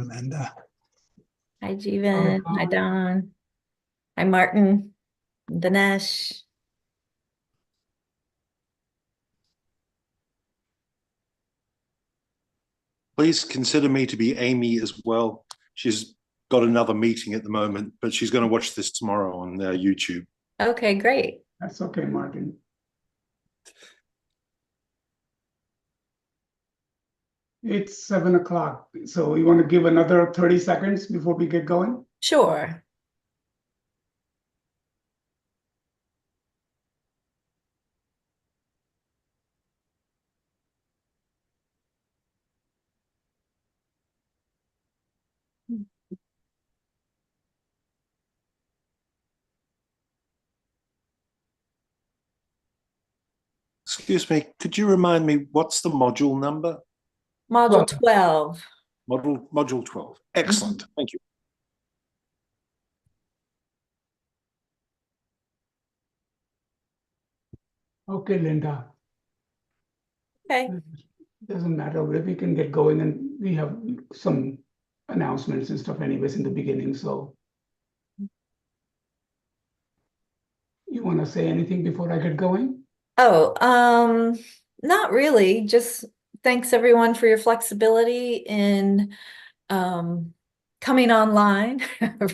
Linda. Hi, Jeevan. Hi, Don. Hi, Martin. Dinesh. Please consider me to be Amy as well. She's got another meeting at the moment, but she's going to watch this tomorrow on YouTube. Okay, great. That's okay, Martin. It's 7 o'clock. So you want to give another 30 seconds before we get going? Sure. Excuse me, could you remind me what's the module number? Module 12. Module 12. Excellent. Thank you. Okay, Linda. Okay. Doesn't matter. We can get going, and we have some announcements and stuff anyways in the beginning. So you want to say anything before I get going? Oh, not really. Just thanks everyone for your flexibility in coming online.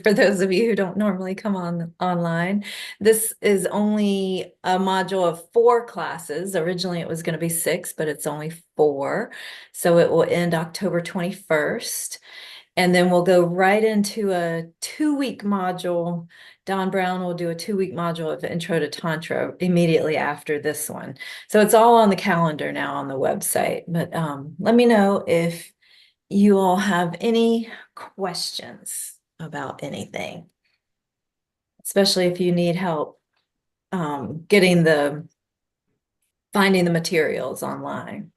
For those of you who don't normally come online, this is only a module of 4 classes. Originally it was going to be 6, but it's only 4. So it will end October 21st. And then we'll go right into a 2-week module. Don Brown will do a 2-week module of Intro to Tantra immediately after this one. So it's all on the calendar now on the website. But let me know if you all have any questions about anything, especially if you need help finding the materials online.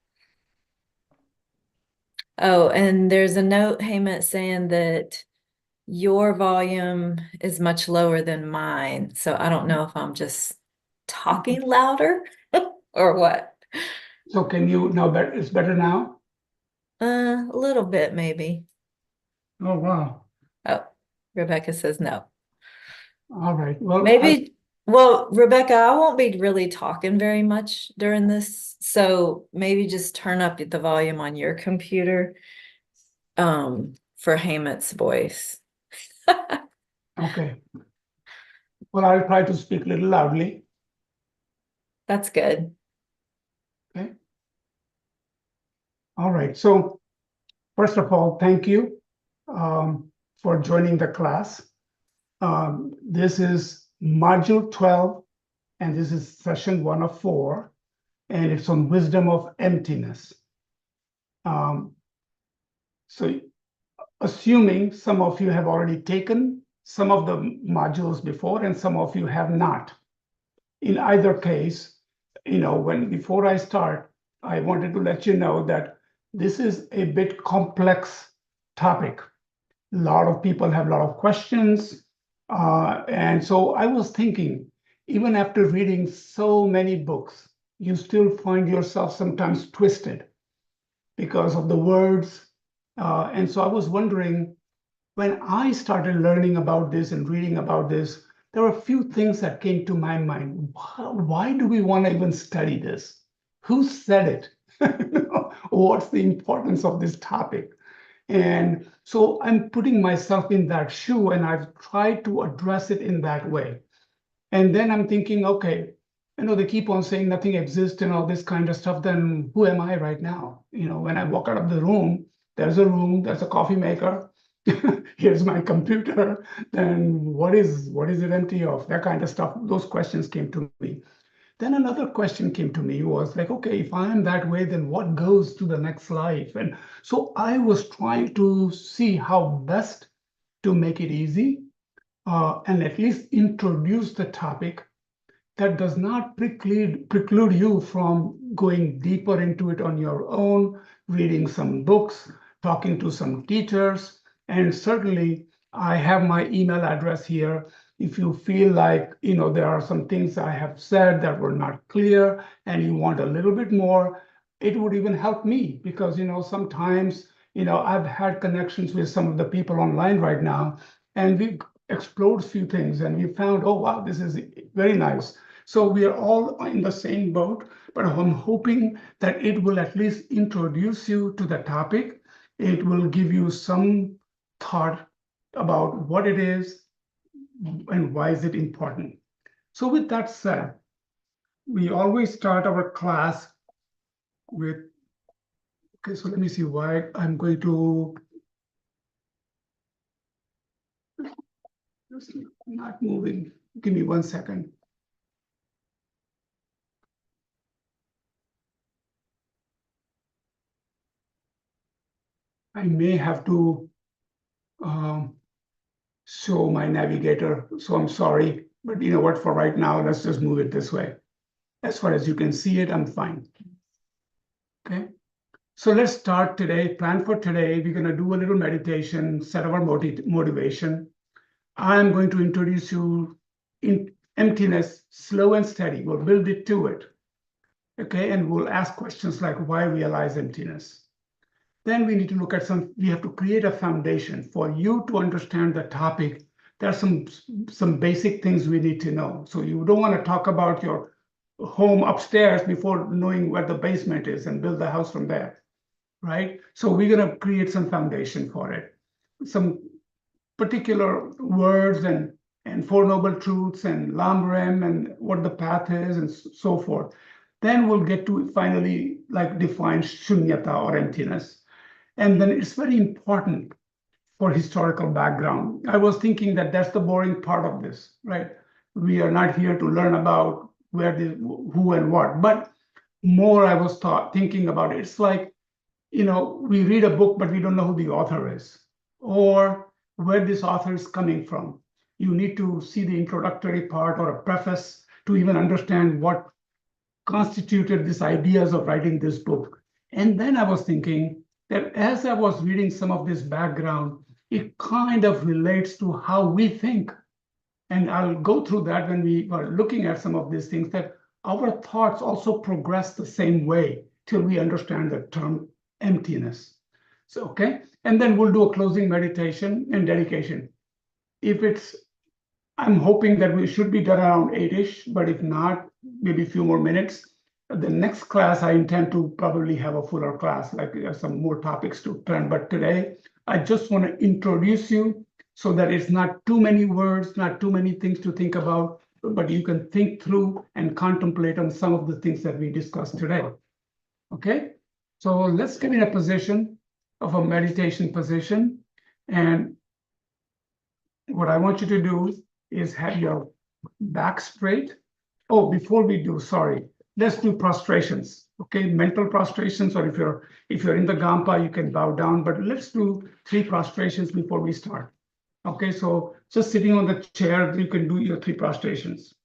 Oh, and there's a note, Hemant, saying that your volume is much lower than mine. So I don't know if I'm just talking louder or what. So can you now? It's better now? A little bit, maybe. Oh, wow. Oh, Rebecca says no. All right. Well, Maybe, well, Rebecca, I won't be really talking very much during this. So maybe just turn up the volume on your computer for Hemant's voice. Okay. Well, I'll try to speak a little loudly. That's good. Okay. All right. So first of all, thank you for joining the class. This is Module 12, and this is session 1 of 4, and it's on Wisdom of Emptiness. So assuming some of you have already taken some of the modules before and some of you have not. In either case, before I start, I wanted to let you know that this is a bit complex topic. A lot of people have a lot of questions. And so I was thinking, even after reading so many books, you still find yourself sometimes twisted because of the words. And so I was wondering, when I started learning about this and reading about this, there were a few things that came to my mind. Why do we want to even study this? Who said it? What's the importance of this topic? And so I'm putting myself in that shoe, and I've tried to address it in that way. And then I'm thinking, okay, they keep on saying nothing exists and all this kind of stuff. Then who am I right now? When I walk out of the room, there's a coffee maker. Here's my computer. Then what is it empty of? That kind of stuff. Those questions came to me. Then another question came to me was like, okay, if I am that way, then what goes to the next life? And so I was trying to see how best to make it easy and at least introduce the topic that does not preclude you from going deeper into it on your own, reading some books, talking to some teachers, and certainly I have my email address here. If you feel like there are some things I have said that were not clear and you want a little bit more, it would even help me because sometimes I've had connections with some of the people online right now, and we've explored a few things, and we found, oh wow, this is very nice. So we are all in the same boat, but I'm hoping that it will at least introduce you to the topic. It will give you some thought about what it is and why is it important. So with that said, we always start our class with, okay, so let me see why I'm going to, it's not moving. Give me 1 second. I may have to show my navigator, so I'm sorry, but you know what, for right now, let's just move it this way. As far as you can see it, I'm fine. Okay, so let's start today. Plan for today, we're gonna do a little meditation, set our motivation. I'm going to introduce you in emptiness, slow and steady. We'll build it to it. Okay, and we'll ask questions like why realize emptiness. Then we need to look at we have to create a foundation for you to understand the topic. There are some basic things we need to know. So you don't want to talk about your home upstairs before knowing where the basement is and build the house from there, right? So we're going to create some foundation for it. Some particular words and Four Noble Truths and Lam Rem and what the path is and so forth. Then we'll get to finally like define shunyata or emptiness. And then it's very important for historical background. I was thinking that that's the boring part of this, right? We are not here to learn about who and what, but more I was thinking about it. It's like, we read a book, but we don't know who the author is or where this author is coming from. You need to see the introductory part or a preface to even understand what constituted these ideas of writing this book. And then I was thinking that as I was reading some of this background, it kind of relates to how we think. And I'll go through that when we are looking at some of these things, that our thoughts also progress the same way till we understand the term emptiness. So, okay. And then we'll do a closing meditation and dedication. I'm hoping that we should be done around 8-ish, but if not, maybe a few more minutes. The next class, I intend to probably have a fuller class, like some more topics to turn. But today, I just want to introduce you so that it's not too many words, not too many things to think about, but you can think through and contemplate on some of the things that we discussed today. Okay, so let's get in a position of a meditation position. And what I want you to do is have your back straight. Oh, before we do, sorry, let's do prostrations. Okay, mental prostrations, or if you're in the Kadampa, you can bow down, but let's do 3 prostrations before we start. Okay, so just sitting on the chair, you can do your 3 prostrations.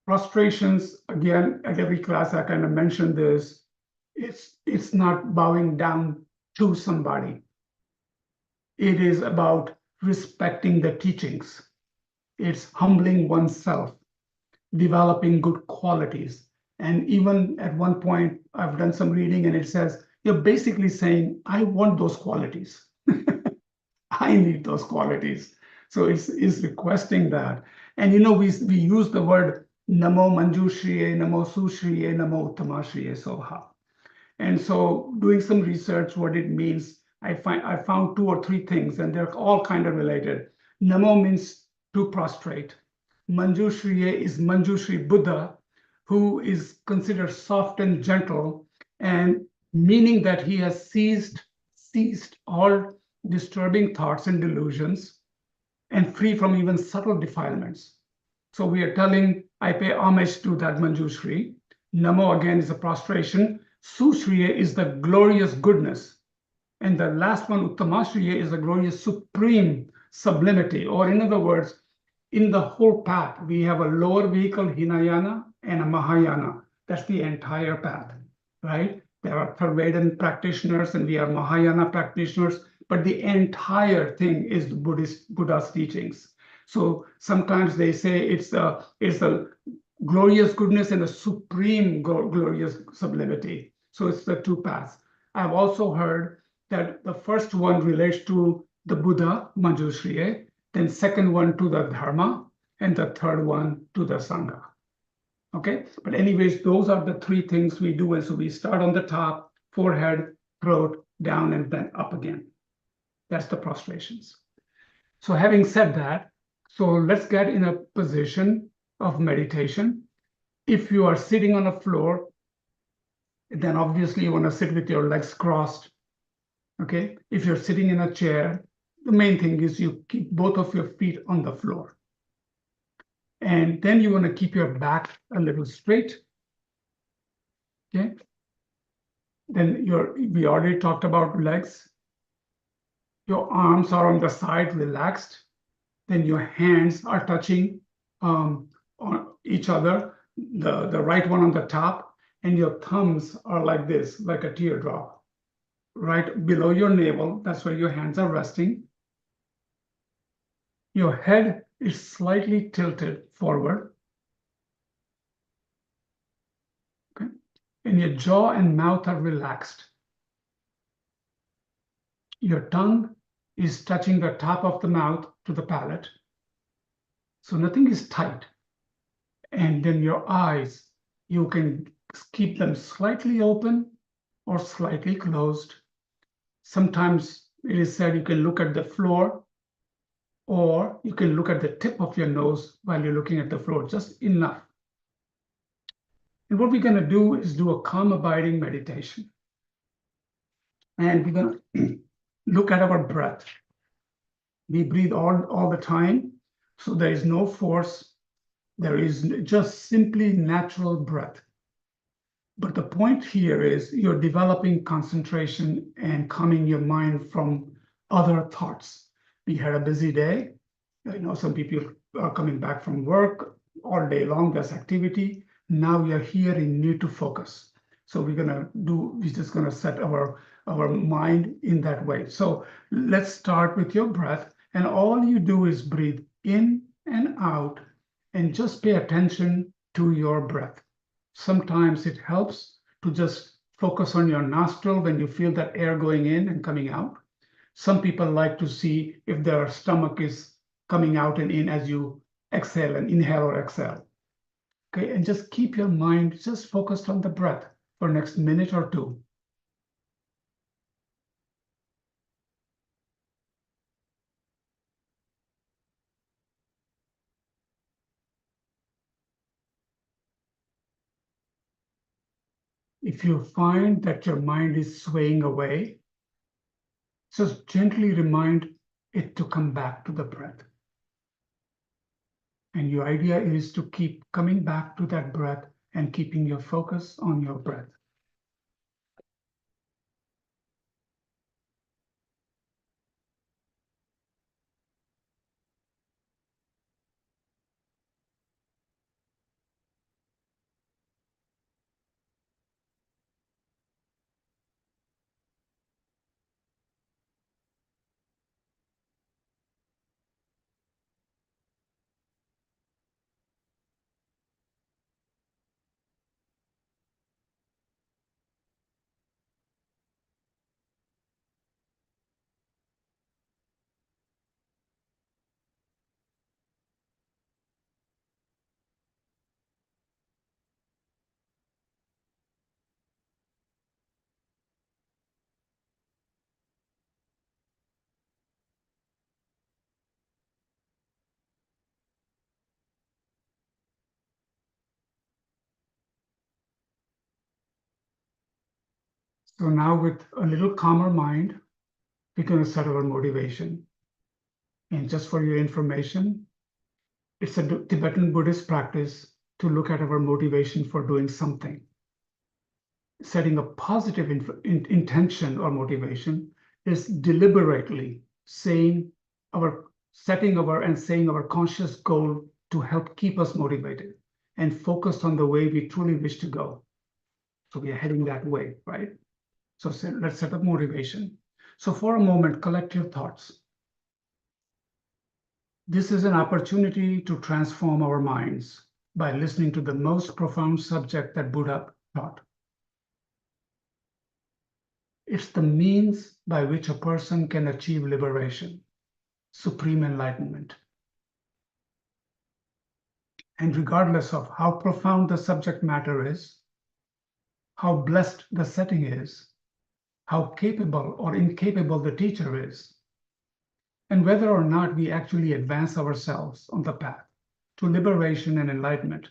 Prostrations, again, at every class, I kind of mentioned this. It's not bowing down to somebody. It is about respecting the teachings. It's humbling oneself, developing good qualities. And even at one point, I've done some reading and it says, you're basically saying, I want those qualities. I need those qualities. So it's requesting that. And we use the word Namo Manjushriye, Namo Sushriye, Namo Uttamashriye Soha. And so doing some research, what it means, I found 2 or 3 things, and they're all kind of related. Namo means to prostrate. Manjushriye is Manjushri Buddha, who is considered soft and gentle, and meaning that he has ceased all disturbing thoughts and delusions and free from even subtle defilements. So we are telling, I pay homage to that Manjushri. Namo again is a prostration. Sushriye is the glorious goodness. And the last one, Uttamashriye, is the glorious supreme sublimity. Or in other words, in the whole path, we have a lower vehicle, Hinayana, and a Mahayana. That's the entire path, right? There are Theravada practitioners and we are Mahayana practitioners. but the entire thing is Buddha's teachings. So sometimes they say it's a glorious goodness and a supreme glorious sublimity. So it's the two paths. I've also heard that the first one relates to the Buddha, Manjushriya, then second one to the Dharma, and the third one to the Sangha. Okay, but anyways, those are the three things we do. And so we start on the top, forehead, throat, down, and then up again. That's the prostrations. So having said that, so let's get in a position of meditation. If you are sitting on a floor, then obviously you want to sit with your legs crossed. Okay, if you're sitting in a chair, the main thing is you keep both of your feet on the floor. And then you want to keep your back a little straight. Okay. Then we already talked about legs. Your arms are on the side, relaxed. Then your hands are touching on each other, the right one on the top, and your thumbs are like this, like a teardrop, right below your navel. That's where your hands are resting. Your head is slightly tilted forward. Okay. And your jaw and mouth are relaxed. Your tongue is touching the top of the mouth to the palate. So nothing is tight. And then your eyes, you can keep them slightly open or slightly closed. Sometimes it is said you can look at the floor, or you can look at the tip of your nose while you're looking at the floor, just enough. And what we're going to do is do a calm abiding meditation. And we're going to look at our breath. We breathe all the time, so there is no force. There is just simply natural breath. But the point here is you're developing concentration and calming your mind from other thoughts. We had a busy day. Some people are coming back from work all day long. There's activity. Now we are here and need to focus. So we're just gonna set our mind in that way. So let's start with your breath, and all you do is breathe in and out, and just pay attention to your breath. Sometimes it helps to just focus on your nostril when you feel that air going in and coming out. Some people like to see if their stomach is coming out and in as you exhale and inhale or exhale. Okay, and just keep your mind just focused on the breath for the next minute or two. If you find that your mind is swaying away, just gently remind it to come back to the breath. And your idea is to keep coming back to that breath and keeping your focus on your breath. So now with a little calmer mind, we're going to set our motivation. And just for your information, it's a Tibetan Buddhist practice to look at our motivation for doing something. Setting a positive intention or motivation is deliberately setting our conscious goal to help keep us motivated and focused on the way we truly wish to go. So we are heading that way, right? So let's set up motivation. So for a moment, collect your thoughts. This is an opportunity to transform our minds by listening to the most profound subject that Buddha taught. It's the means by which a person can achieve liberation, supreme enlightenment. And regardless of how profound the subject matter is, how blessed the setting is, how capable or incapable the teacher is, and whether or not we actually advance ourselves on the path to liberation and enlightenment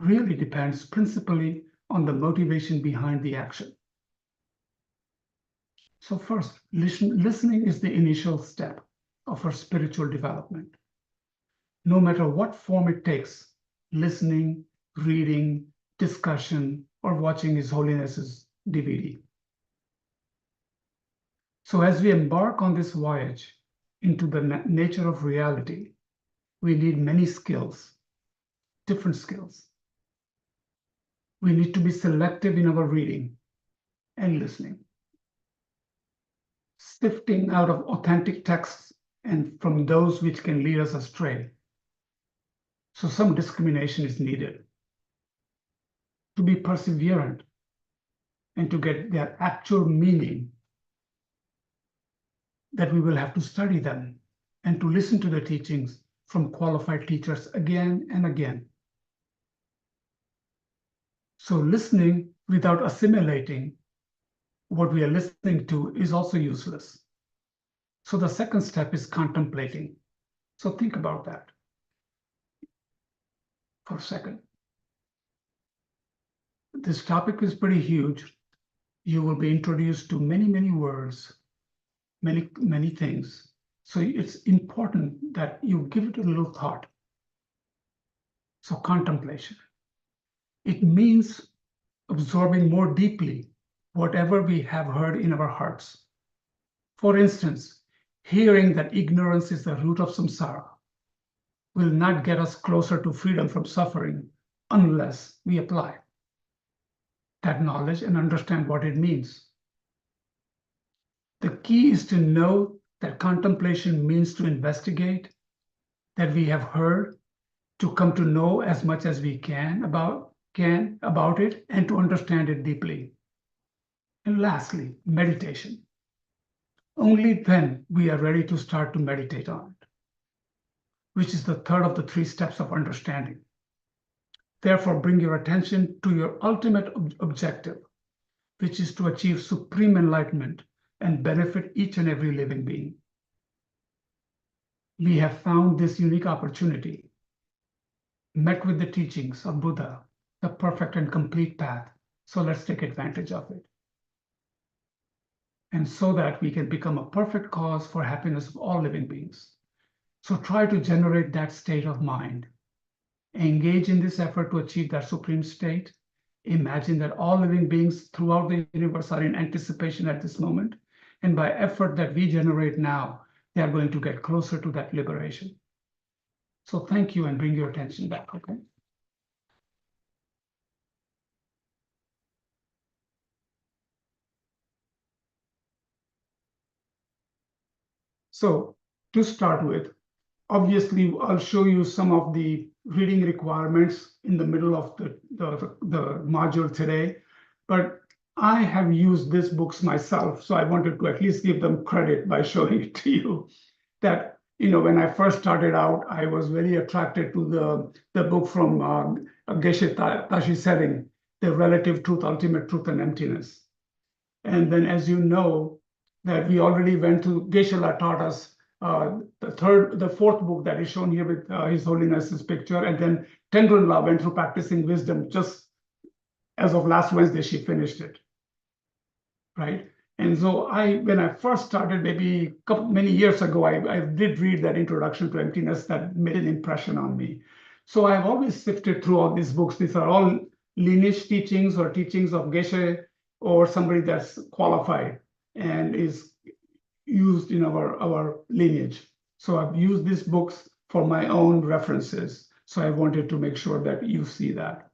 really depends principally on the motivation behind the action. So first, listening is the initial step of our spiritual development. No matter what form it takes, listening, reading, discussion, or watching His Holiness's DVD. So as we embark on this voyage into the nature of reality, we need many skills, different skills. We need to be selective in our reading and listening, sifting out of authentic texts and from those which can lead us astray. So some discrimination is needed to be perseverant and to get their actual meaning, that we will have to study them and to listen to the teachings from qualified teachers again and again. So listening without assimilating what we are listening to is also useless. So the second step is contemplating. So think about that for a second. This topic is pretty huge. You will be introduced to many, many words, many things. So it's important that you give it a little thought. So contemplation. It means absorbing more deeply whatever we have heard in our hearts. For instance, hearing that ignorance is the root of samsara will not get us closer to freedom from suffering unless we apply that knowledge and understand what it means. The key is to know that contemplation means to investigate, that we have heard, to come to know as much as we can about it, and to understand it deeply. And lastly, meditation. Only then we are ready to start to meditate on it, which is the third of the three steps of understanding. Therefore, bring your attention to your ultimate objective, which is to achieve supreme enlightenment and benefit each and every living being. We have found this unique opportunity, met with the teachings of Buddha, the perfect and complete path. So let's take advantage of it. And so that we can become a perfect cause for happiness of all living beings. So try to generate that state of mind. Engage in this effort to achieve that supreme state. Imagine that all living beings throughout the universe are in anticipation at this moment. And by effort that we generate now, they are going to get closer to that liberation. So thank you, and bring your attention back, okay? So to start with, obviously, I'll show you some of the reading requirements in the middle of the module today, but I have used these books myself, so I wanted to at least give them credit by showing it to you. That, when I first started out, I was very attracted to the book from Geshe Tashi Sering, The Relative Truth, Ultimate Truth, and Emptiness. And then, as you know, that we already went to, Geshe-la taught us the fourth book that is shown here with His Holiness's picture, and then Tenrun-la went through Practicing Wisdom. Just as of last Wednesday, she finished it, right? And so when I first started, maybe many years ago, I did read that Introduction to Emptiness that made an impression on me. So I've always sifted through all these books. These are all lineage teachings or teachings of Geshe or somebody that's qualified and is used in our lineage. So I've used these books for my own references. So I wanted to make sure that you see that.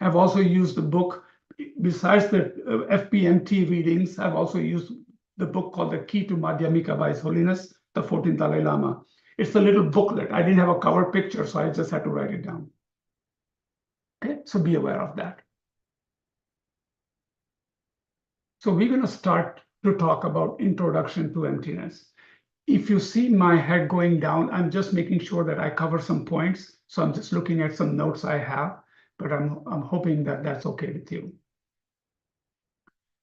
I've also used the book, besides the FPMT readings, I've also used the book called The Key to Madhyamika by His Holiness, the 14th Dalai Lama. It's a little booklet. I didn't have a cover picture, so I just had to write it down. Okay, so be aware of that. So we're going to start to talk about introduction to emptiness. If you see my head going down, I'm just making sure that I cover some points. So I'm just looking at some notes I have, but I'm hoping that that's okay with you.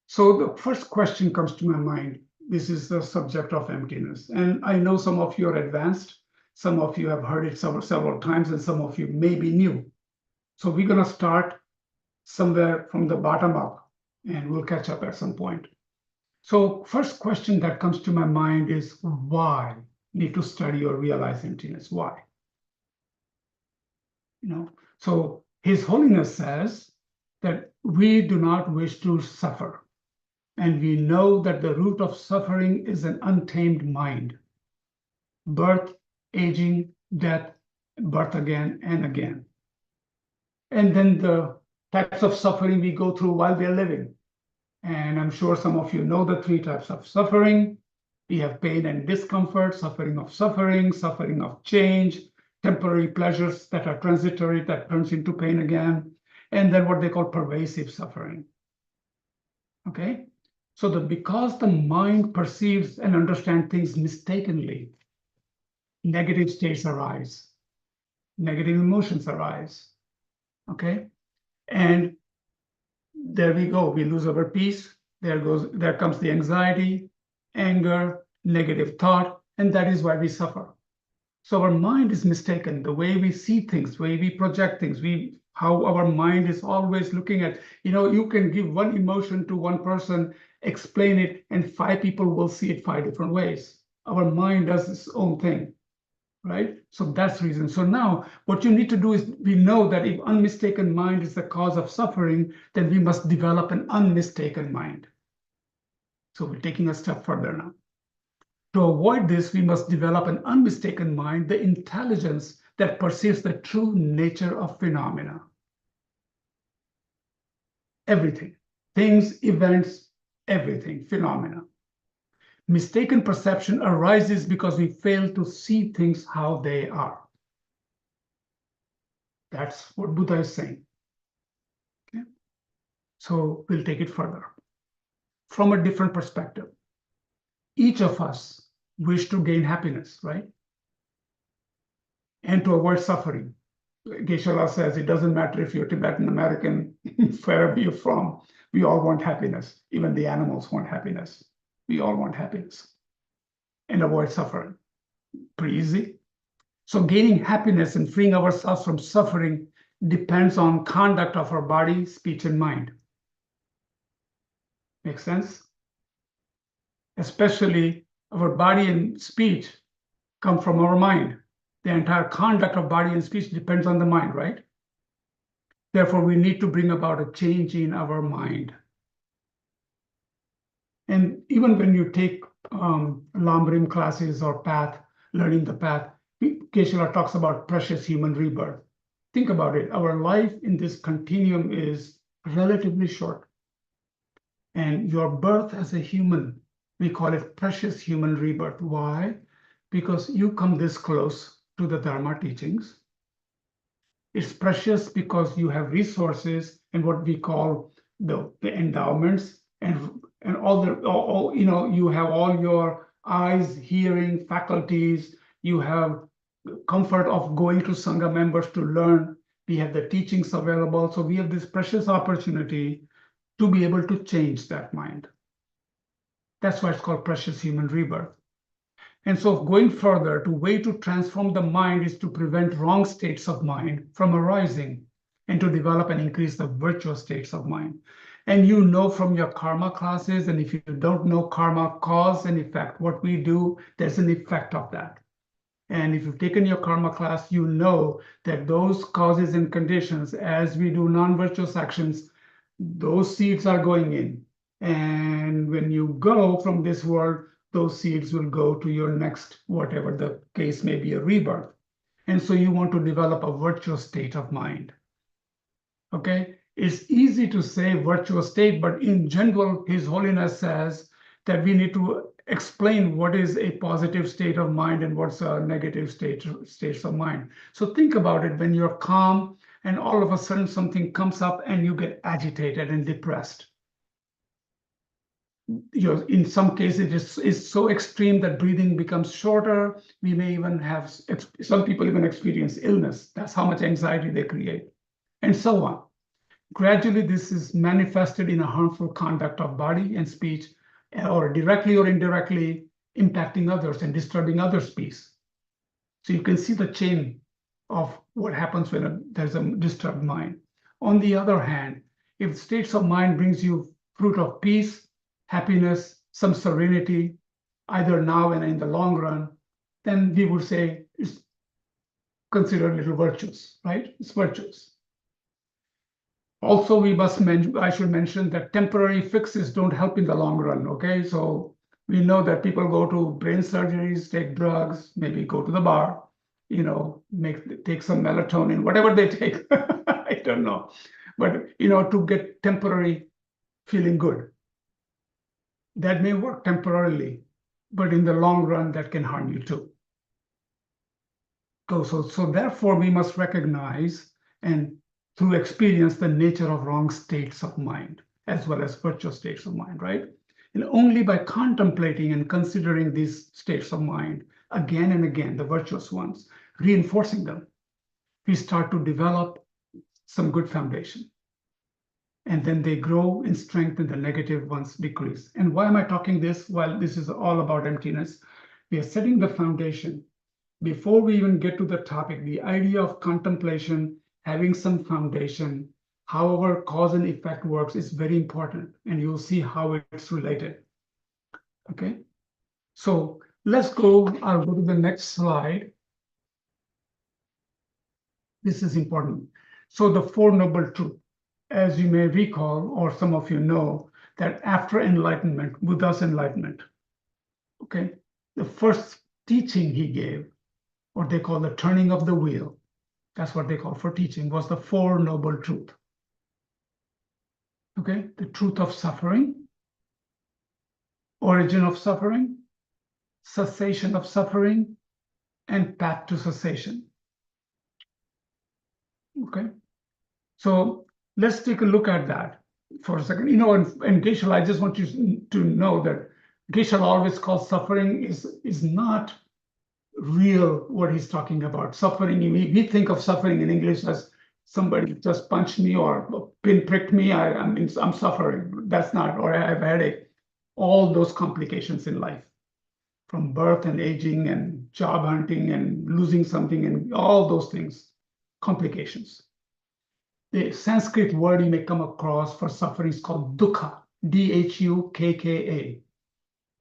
So the first question comes to my mind. This is the subject of emptiness. And I know some of you are advanced. Some of you have heard it several times, and some of you may be new. So we're going to start somewhere from the bottom up, and we'll catch up at some point. So first question that comes to my mind is, why need to study or realize emptiness? Why? So His Holiness says that we do not wish to suffer. And we know that the root of suffering is an untamed mind. Birth, aging, death, birth again and again. And then the types of suffering we go through while we are living. And I'm sure some of you know the 3 types of suffering. We have pain and discomfort, suffering of change, temporary pleasures that are transitory, that turns into pain again, and then what they call pervasive suffering. Okay? So because the mind perceives and understands things mistakenly, negative states arise, negative emotions arise. Okay? And there we go. We lose our peace. There comes the anxiety, anger, negative thought, and that is why we suffer. So our mind is mistaken. The way we see things, the way we project things, how our mind is always looking at, you can give one emotion to one person, explain it, and 5 people will see it 5 different ways. Our mind does its own thing, right? So that's the reason. So now what you need to do is, we know that if unmistaken mind is the cause of suffering, then we must develop an unmistaken mind. So we're taking a step further now. To avoid this, we must develop an unmistaken mind, the intelligence that perceives the true nature of phenomena. Everything, things, events, everything, phenomena. Mistaken perception arises because we fail to see things how they are. That's what Buddha is saying. Okay? So we'll take it further. From a different perspective. Each of us wish to gain happiness, right? And to avoid suffering. Geshe-la says it doesn't matter if you're Tibetan American, wherever you're from, we all want happiness. Even the animals want happiness. We all want happiness and avoid suffering. Pretty easy. So gaining happiness and freeing ourselves from suffering depends on conduct of our body, speech, and mind. Make sense? Especially our body and speech come from our mind. The entire conduct of body and speech depends on the mind, right? Therefore, we need to bring about a change in our mind. And even when you take Lamrim classes or path, learning the path, Geshe-la talks about precious human rebirth. Think about it. Our life in this continuum is relatively short. And your birth as a human, we call it precious human rebirth. Why? Because you come this close to the Dharma teachings. It's precious because you have resources and what we call the endowments and all you have all your eyes, hearing, faculties. You have comfort of going to Sangha members to learn. We have the teachings available. So we have this precious opportunity to be able to change that mind. That's why it's called precious human rebirth. And so going further, the way to transform the mind is to prevent wrong states of mind from arising and to develop and increase the virtuous states of mind. And you know from your karma classes, and if you don't know karma, cause and effect, what we do, there's an effect of that. And if you've taken your karma class, you know that those causes and conditions, as we do non-virtuous actions, those seeds are going in. And when you go from this world, those seeds will go to your next, whatever the case may be, a rebirth. And so you want to develop a virtuous state of mind. Okay? It's easy to say virtuous state, but in general, His Holiness says that we need to explain what is a positive state of mind and what's a negative states of mind. So think about it when you're calm and all of a sudden something comes up and you get agitated and depressed. In some cases, it's so extreme that breathing becomes shorter. We may even have, some people even experience illness. That's how much anxiety they create, and so on. Gradually, this is manifested in a harmful conduct of body and speech, or directly or indirectly impacting others and disturbing others' peace. So you can see the chain of what happens when there's a disturbed mind. On the other hand, if states of mind brings you fruit of peace, happiness, some serenity, either now and in the long run, then we would say it's considered little virtuous, right? It's virtuous. Also, I should mention that temporary fixes don't help in the long run, okay? So we know that people go to brain surgeries, take drugs, maybe go to the bar, take some melatonin, whatever they take, I don't know. But, to get temporary feeling good. That may work temporarily, but in the long run, that can harm you too. So therefore, we must recognize and through experience the nature of wrong states of mind, as well as virtuous states of mind, right? And only by contemplating and considering these states of mind again and again, the virtuous ones, reinforcing them, we start to develop some good foundation. And then they grow in strength and the negative ones decrease. And why am I talking this? Well, this is all about emptiness. We are setting the foundation. Before we even get to the topic, the idea of contemplation, having some foundation, however cause and effect works is very important. And you'll see how it's related. Okay, so I'll go to the next slide. This is important. So the Four Noble Truths. As you may recall, or some of you know, that after enlightenment, Buddha's enlightenment, okay, the first teaching he gave, what they call the turning of the wheel, that's what they call for teaching, was the Four Noble Truths. Okay, the truth of suffering, origin of suffering, cessation of suffering, and path to cessation. Okay, so let's take a look at that for a second. And Geshe, I just want you to know that Geshe always calls suffering is not real what he's talking about. Suffering, we think of suffering in English as somebody just punched me or pinpricked me, I'm suffering. That's not, or I have a headache. All those complications in life, from birth and aging and job hunting and losing something and all those things, complications. The Sanskrit word you may come across for suffering is called dukkha, D-H-U-K-K-A.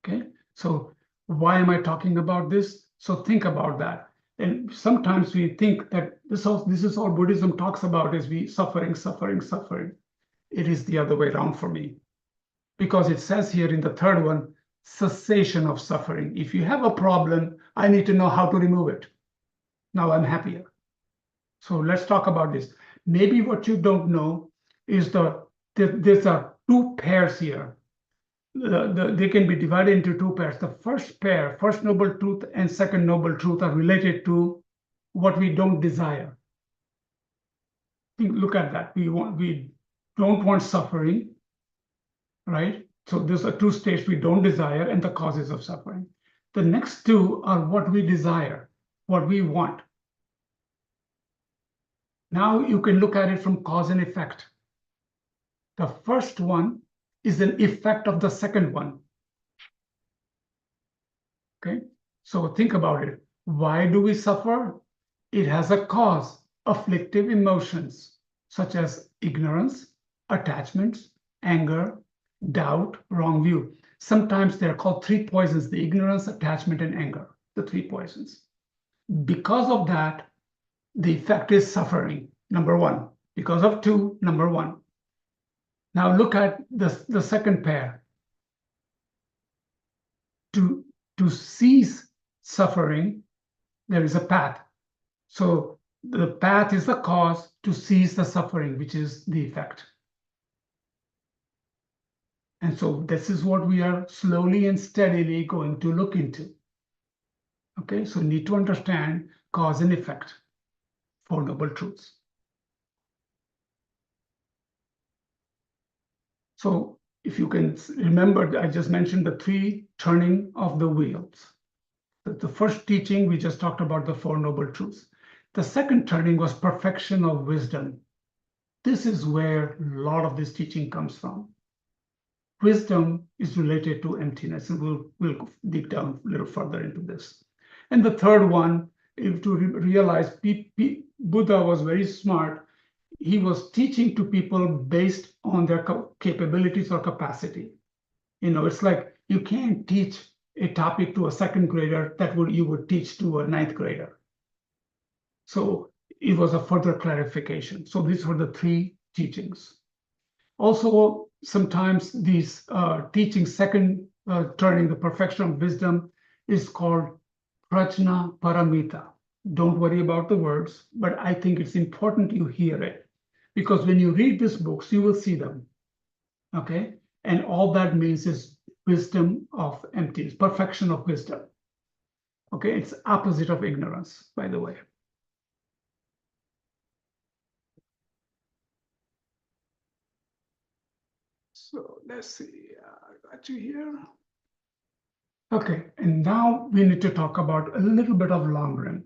Okay, so why am I talking about this? So think about that. And sometimes we think that this is all Buddhism talks about is suffering. It is the other way around for me. Because it says here in the third one, cessation of suffering. If you have a problem, I need to know how to remove it. Now I'm happier. So let's talk about this. Maybe what you don't know is there's two pairs here. They can be divided into two pairs. The first pair, first noble truth and second noble truth, are related to what we don't desire. Look at that. We don't want suffering, right? So those are two states we don't desire and the causes of suffering. The next two are what we desire, what we want. Now you can look at it from cause and effect. The first one is an effect of the second one. Okay, so think about it. Why do we suffer? It has a cause, afflictive emotions, such as ignorance, attachments, anger, doubt, wrong view. Sometimes they're called three poisons: the ignorance, attachment, and anger, the three poisons. Because of that, the effect is suffering, number one. Because of two, number one. Now look at the second pair. To cease suffering, there is a path. So the path is the cause, to cease the suffering, which is the effect. And so this is what we are slowly and steadily going to look into. Okay, so need to understand cause and effect, Four Noble Truths. So if you can remember, I just mentioned the three turning of the wheels. The first teaching, we just talked about the Four Noble Truths. The second turning was perfection of wisdom. This is where a lot of this teaching comes from. Wisdom is related to emptiness, and we'll dig down a little further into this. And the third one is to realize Buddha was very smart. He was teaching to people based on their capabilities or capacity. You know, it's like you can't teach a topic to a second grader that you would teach to a ninth grader. So it was a further clarification. So these were the three teachings. Also, sometimes these teachings, second turning, the perfection of wisdom, is called prajna paramita. Don't worry about the words, but I think it's important you hear it, because when you read these books, you will see them. Okay, and all that means is wisdom of emptiness, perfection of wisdom. Okay, it's opposite of ignorance, by the way. So let's see, I got you here. Okay, and now we need to talk about a little bit of long run.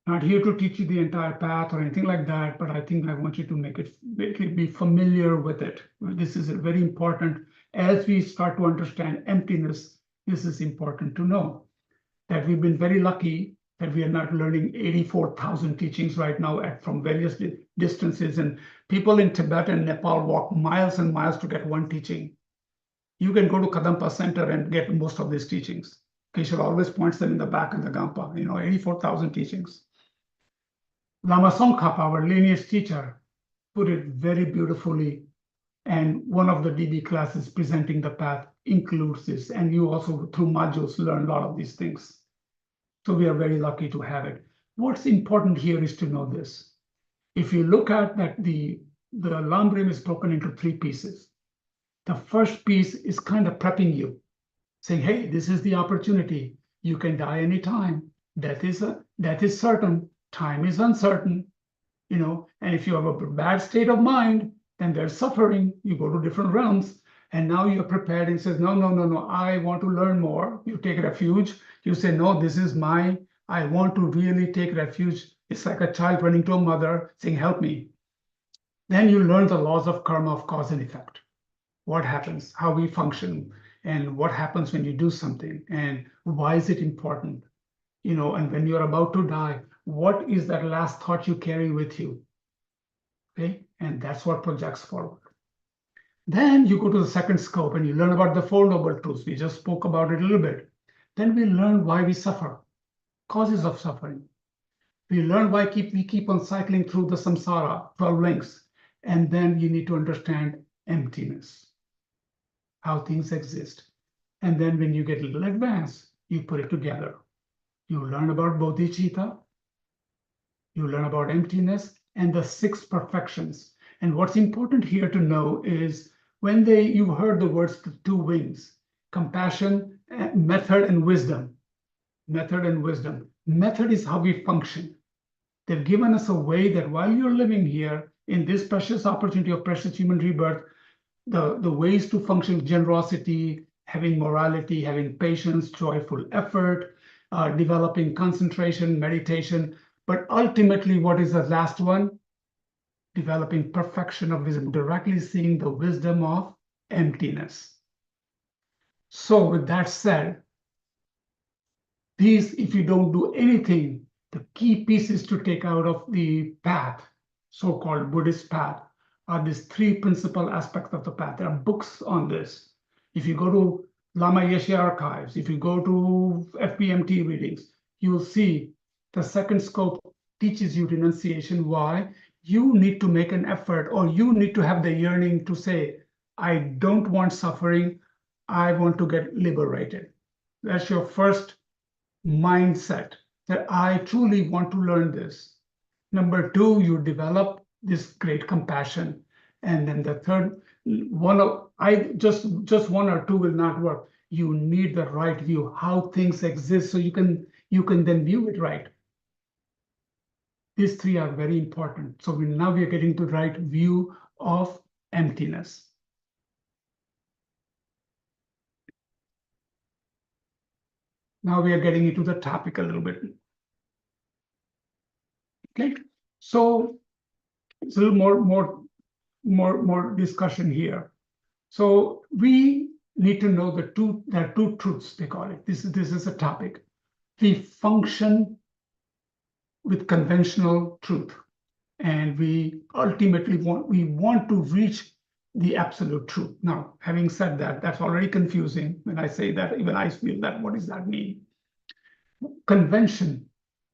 Not here to teach you the entire path or anything like that, but I think I want you to make it be familiar with it. This is very important. As we start to understand emptiness, this is important to know that we've been very lucky that we are not learning 84,000 teachings right now from various distances. And people in Tibet and Nepal walk miles and miles to get one teaching. You can go to Kadampa Center and get most of these teachings. Geshe always points them in the back of the Gampa, 84,000 teachings. Lama Tsongkhapa, our lineage teacher, put it very beautifully. And one of the DB classes presenting the path includes this. And you also, through modules, learn a lot of these things. So we are very lucky to have it. What's important here is to know this. If you look at that, the Lamrim is broken into three pieces. The first piece is kind of prepping you, saying, hey, this is the opportunity. You can die anytime. Death is certain. Time is uncertain. And if you have a bad state of mind, then there's suffering. You go to different realms. And now you're prepared and says, no, I want to learn more. You take refuge. You say, no, I want to really take refuge. It's like a child running to a mother saying, help me. Then you learn the laws of karma, of cause and effect. What happens, how we function, and what happens when you do something, and why is it important? And when you're about to die, what is that last thought you carry with you? Okay, and that's what projects forward. Then you go to the second scope and you learn about the Four Noble Truths. We just spoke about it a little bit. Then we learn why we suffer, causes of suffering. We learn why we keep on cycling through the samsara, 12 links. And then you need to understand emptiness, how things exist. And then when you get a little advanced, you put it together. You learn about bodhicitta, you learn about emptiness, and the 6 perfections. And what's important here to know is when you heard the words, the 2 wings, compassion, method, and wisdom. Method and wisdom. Method is how we function. They've given us a way that while you're living here in this precious opportunity of precious human rebirth, the ways to function, generosity, having morality, having patience, joyful effort, developing concentration, meditation. But ultimately, what is the last one? Developing perfection of wisdom, directly seeing the wisdom of emptiness. So with that said, these, if you don't do anything, the key pieces to take out of the path, so-called Buddhist path, are these 3 principal aspects of the path. There are books on this. If you go to Lama Yeshe archives, if you go to FPMT readings, you will see the second scope teaches you renunciation. Why? You need to make an effort, or you need to have the yearning to say, I don't want suffering. I want to get liberated. That's your first mindset, that I truly want to learn this. Number 2, you develop this great compassion. And then the third, just one or two will not work. You need the right view, how things exist, so you can then view it right. These three are very important. So now we are getting to the right view of emptiness. Now we are getting into the topic a little bit. Okay, so it's a little more discussion here. So we need to know there are two truths, they call it. This is a topic. We function with conventional truth, and we ultimately want to reach the absolute truth. Now, having said that, that's already confusing. When I say that, even I feel that, what does that mean? Convention,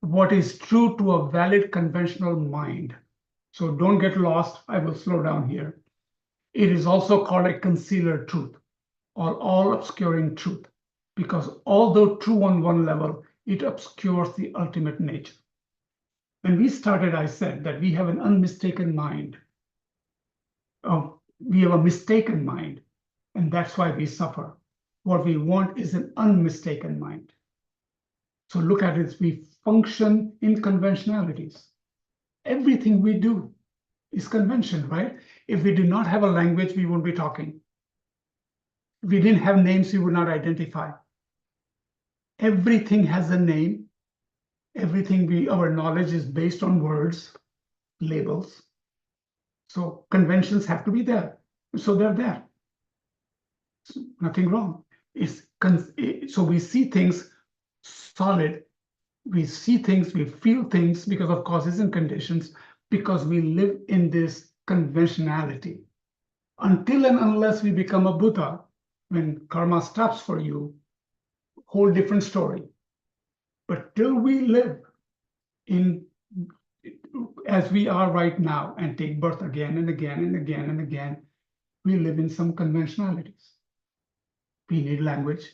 what is true to a valid conventional mind. So don't get lost. I will slow down here. It is also called a concealer truth or all obscuring truth, because although true on one level, it obscures the ultimate nature. When we started, I said that we have an unmistaken mind. We have a mistaken mind, and that's why we suffer. What we want is an unmistaken mind. So look at it, we function in conventionalities. Everything we do is convention, right? If we did not have a language, we wouldn't be talking. If we didn't have names, we would not identify. Everything has a name. Everything our knowledge is based on words, labels. So conventions have to be there. So they're there. So nothing wrong. So we see things solid. We see things, we feel things because of causes and conditions, because we live in this conventionality. Until and unless we become a Buddha, when karma stops for you, whole different story. But till we live in as we are right now and take birth again and again and again and again, we live in some conventionalities. We need language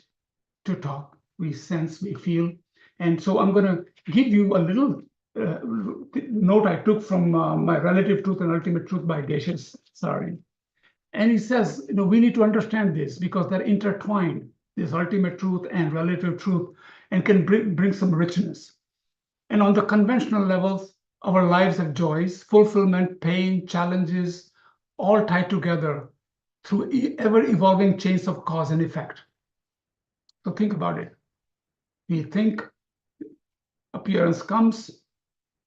to talk, we sense, we feel. And so I'm going to give you a little note I took from my Relative Truth and Ultimate Truth by Geshe Sari. And he says, we need to understand this because they're intertwined, this ultimate truth and relative truth, and can bring some richness. And on the conventional levels, our lives have joys, fulfillment, pain, challenges, all tied together through ever-evolving chains of cause and effect. So think about it. We think appearance comes,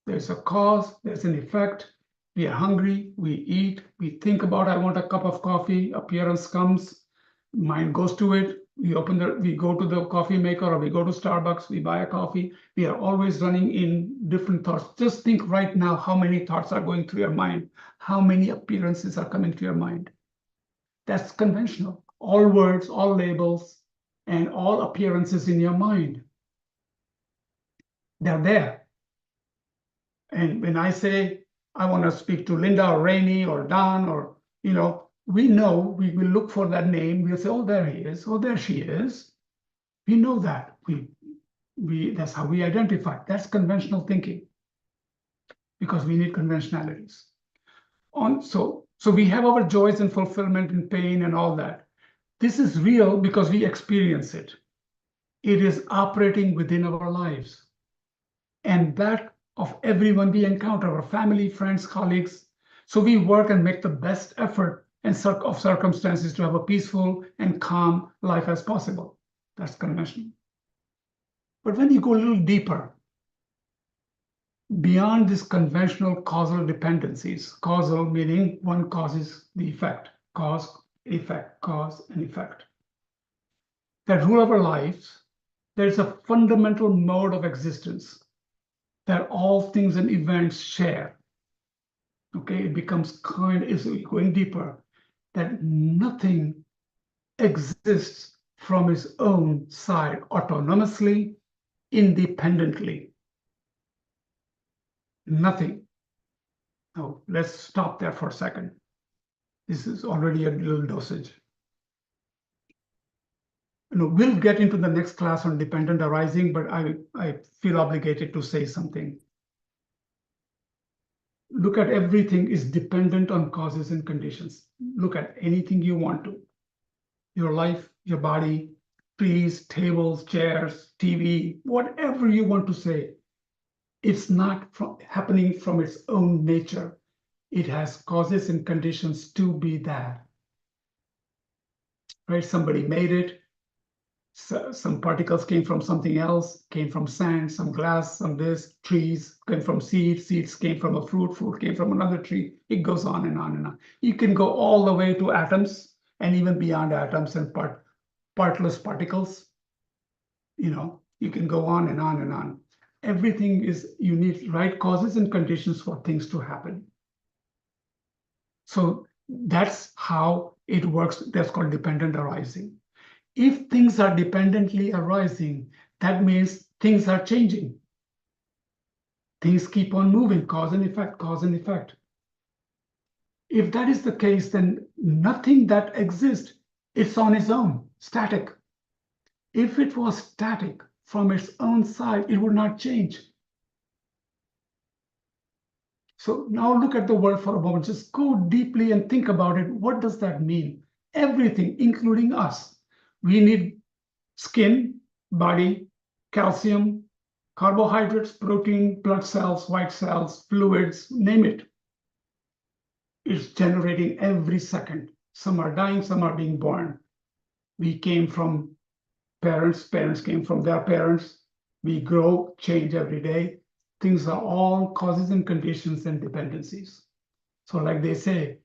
there's a cause, there's an effect. We are hungry, we eat, we think about, I want a cup of coffee, appearance comes, mind goes to it, we go to the coffee maker, or we go to Starbucks, we buy a coffee. We are always running in different thoughts. Just think right now how many thoughts are going through your mind, how many appearances are coming to your mind. That's conventional. All words, all labels, and all appearances in your mind. They're there. And when I say, I want to speak to Linda or Rainey or Don, or, we know, we will look for that name. We'll say, oh, there he is. Oh, there she is. We know that. That's how we identify. That's conventional thinking, because we need conventionalities. So we have our joys and fulfillment and pain and all that. This is real because we experience it. It is operating within our lives. And that of everyone we encounter, our family, friends, colleagues. So we work and make the best effort of circumstances to have a peaceful and calm life as possible. That's conventional. But when you go a little deeper, beyond these conventional causal dependencies, causal meaning one causes the effect, cause, effect, cause, and effect, that rule our lives, there's a fundamental mode of existence that all things and events share. Okay, it becomes going deeper, that nothing exists from its own side autonomously, independently. Nothing. Now, let's stop there for a second. This is already a little dosage. We'll get into the next class on dependent arising, but I feel obligated to say something. Look at everything is dependent on causes and conditions. Look at anything you want to. your life, your body, trees, tables, chairs, TV, whatever you want to say, it's not happening from its own nature. It has causes and conditions to be that. Right? Somebody made it. So some particles came from something else, came from sand, some glass, some this, trees came from seeds, seeds came from a fruit, fruit came from another tree. It goes on and on and on. You can go all the way to atoms and even beyond atoms and partless particles. You can go on and on and on. Everything is, you need right causes and conditions for things to happen. So that's how it works. That's called dependent arising. If things are dependently arising, that means things are changing. Things keep on moving, cause and effect, cause and effect. If that is the case, then nothing that exists, it's on its own, static. If it was static from its own side, it would not change. So now look at the world for a moment. Just go deeply and think about it. What does that mean? Everything, including us. We need skin, body, calcium, carbohydrates, protein, blood cells, white cells, fluids, name it. It's generating every second. Some are dying, some are being born. We came from parents, parents came from their parents. We grow, change every day. Things are all causes and conditions and dependencies. So like they say,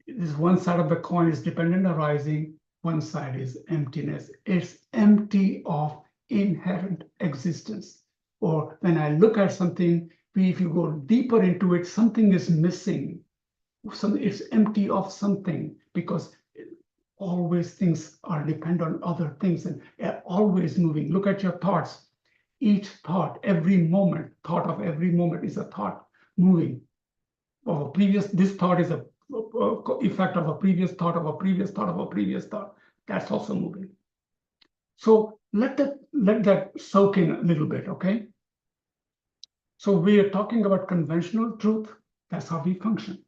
this one side of the coin is dependent arising, one side is emptiness. It's empty of inherent existence. Or when I look at something, if you go deeper into it, something is missing. It's empty of something, because always things are dependent on other things and always moving. Look at your thoughts. Each thought, every moment, thought of every moment is a thought moving. This thought is a effect of a previous thought of a previous thought of a previous thought. That's also moving. So let that soak in a little bit, okay? So we are talking about conventional truth. That's how we function,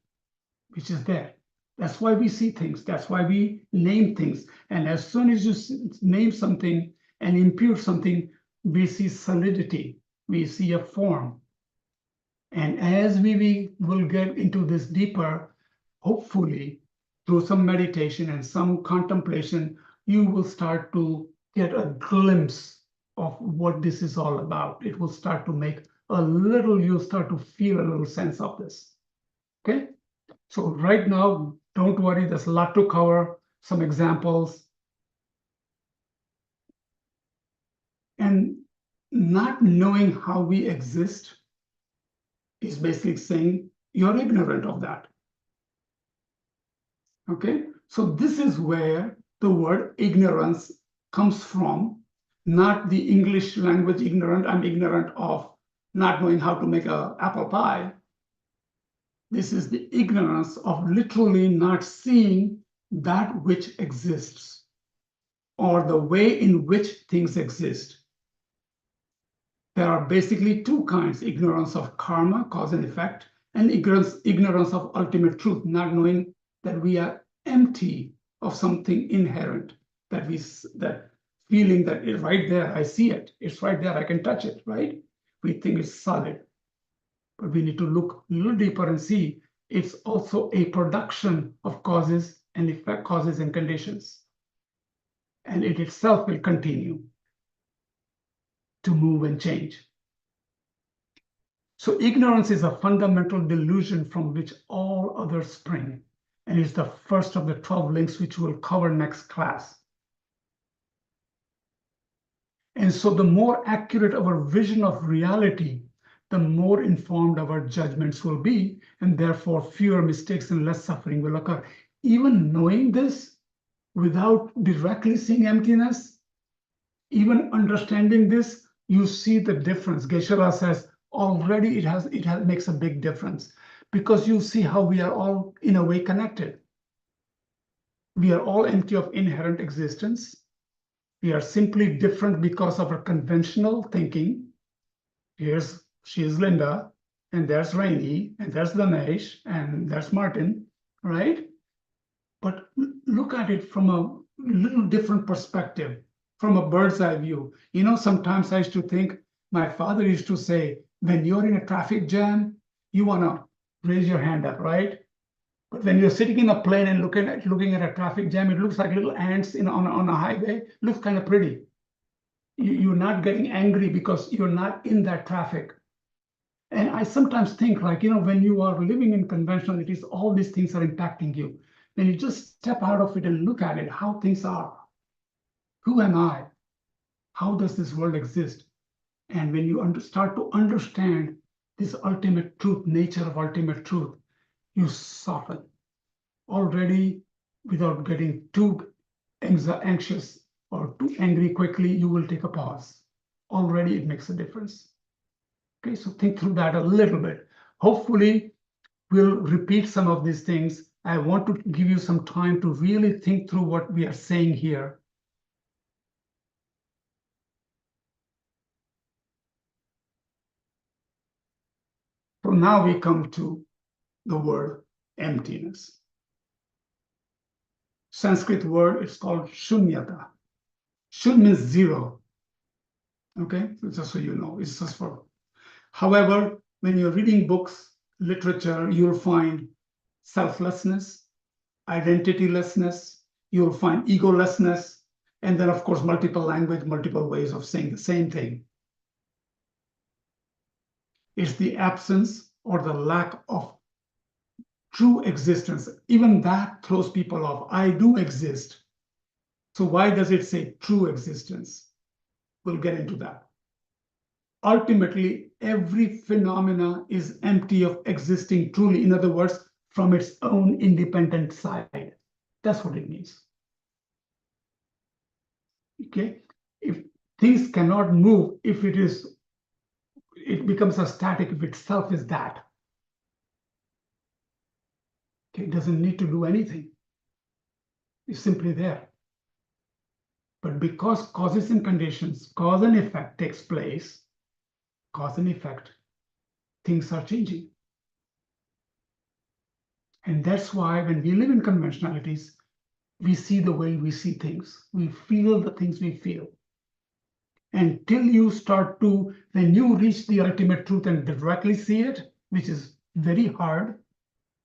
which is there. That's why we see things. That's why we name things. And as soon as you name something and impute something, we see solidity. We see a form. And as we will get into this deeper, hopefully through some meditation and some contemplation, you will start to get a glimpse of what this is all about. It will start to make you'll start to feel a little sense of this. Okay? So right now, don't worry, there's a lot to cover, some examples. And not knowing how we exist is basically saying you're ignorant of that. Okay, so this is where the word ignorance comes from, not the English language ignorant. I'm ignorant of not knowing how to make an apple pie. This is the ignorance of literally not seeing that which exists, or the way in which things exist. There are basically two kinds: ignorance of karma, cause and effect, and ignorance of ultimate truth, not knowing that we are empty of something inherent, that feeling that it's right there, I see it, it's right there, I can touch it, right? We think it's solid, but we need to look a little deeper and see it's also a production of causes and effect, causes and conditions. And it itself will continue to move and change. So ignorance is a fundamental delusion from which all others spring, and is the first of the 12 links which we'll cover next class. And so the more accurate our vision of reality, the more informed our judgments will be, and therefore fewer mistakes and less suffering will occur. Even knowing this without directly seeing emptiness, even understanding this, you see the difference. Geshe-la says already it makes a big difference, because you see how we are all in a way connected. We are all empty of inherent existence. We are simply different because of our conventional thinking. She's Linda, and there's Rainey, and there's Lanesh, and there's Martin, right? But look at it from a little different perspective from a bird's eye view. You know, sometimes I used to think, my father used to say, when you're in a traffic jam, you want to raise your hand up, right? But when you're sitting in a plane and looking at a traffic jam, it looks like little ants on a highway. It looks kind of pretty. You're not getting angry because you're not in that traffic. And I sometimes think, like, you know, when you are living in conventionalities, all these things are impacting you. When you just step out of it and look at it, how things are. Who am I? How does this world exist? And when you start to understand this ultimate truth, nature of ultimate truth, you soften. Already, without getting too anxious or too angry quickly, you will take a pause. Already it makes a difference. Okay, so think through that a little bit. Hopefully, we'll repeat some of these things. I want to give you some time to really think through what we are saying here. So now we come to the word emptiness. Sanskrit word is called shunyata. Shun means zero. Okay, so just so you know, it's just for. However, when you're reading books, literature, you'll find selflessness, identitylessness, you'll find egolessness, and then, of course, multiple language, multiple ways of saying the same thing. It's the absence or the lack of true existence. Even that throws people off. I do exist. So why does it say true existence? We'll get into that. Ultimately, every phenomena is empty of existing truly. In other words, from its own independent side. That's what it means. Okay? If things cannot move, if it becomes a static if itself is that. Okay? It doesn't need to do anything. It's simply there. But because causes and conditions, cause and effect takes place, cause and effect, things are changing. And that's why when we live in conventionalities, we see the way we see things. We feel the things we feel. Until you start to, when you reach the ultimate truth and directly see it, which is very hard,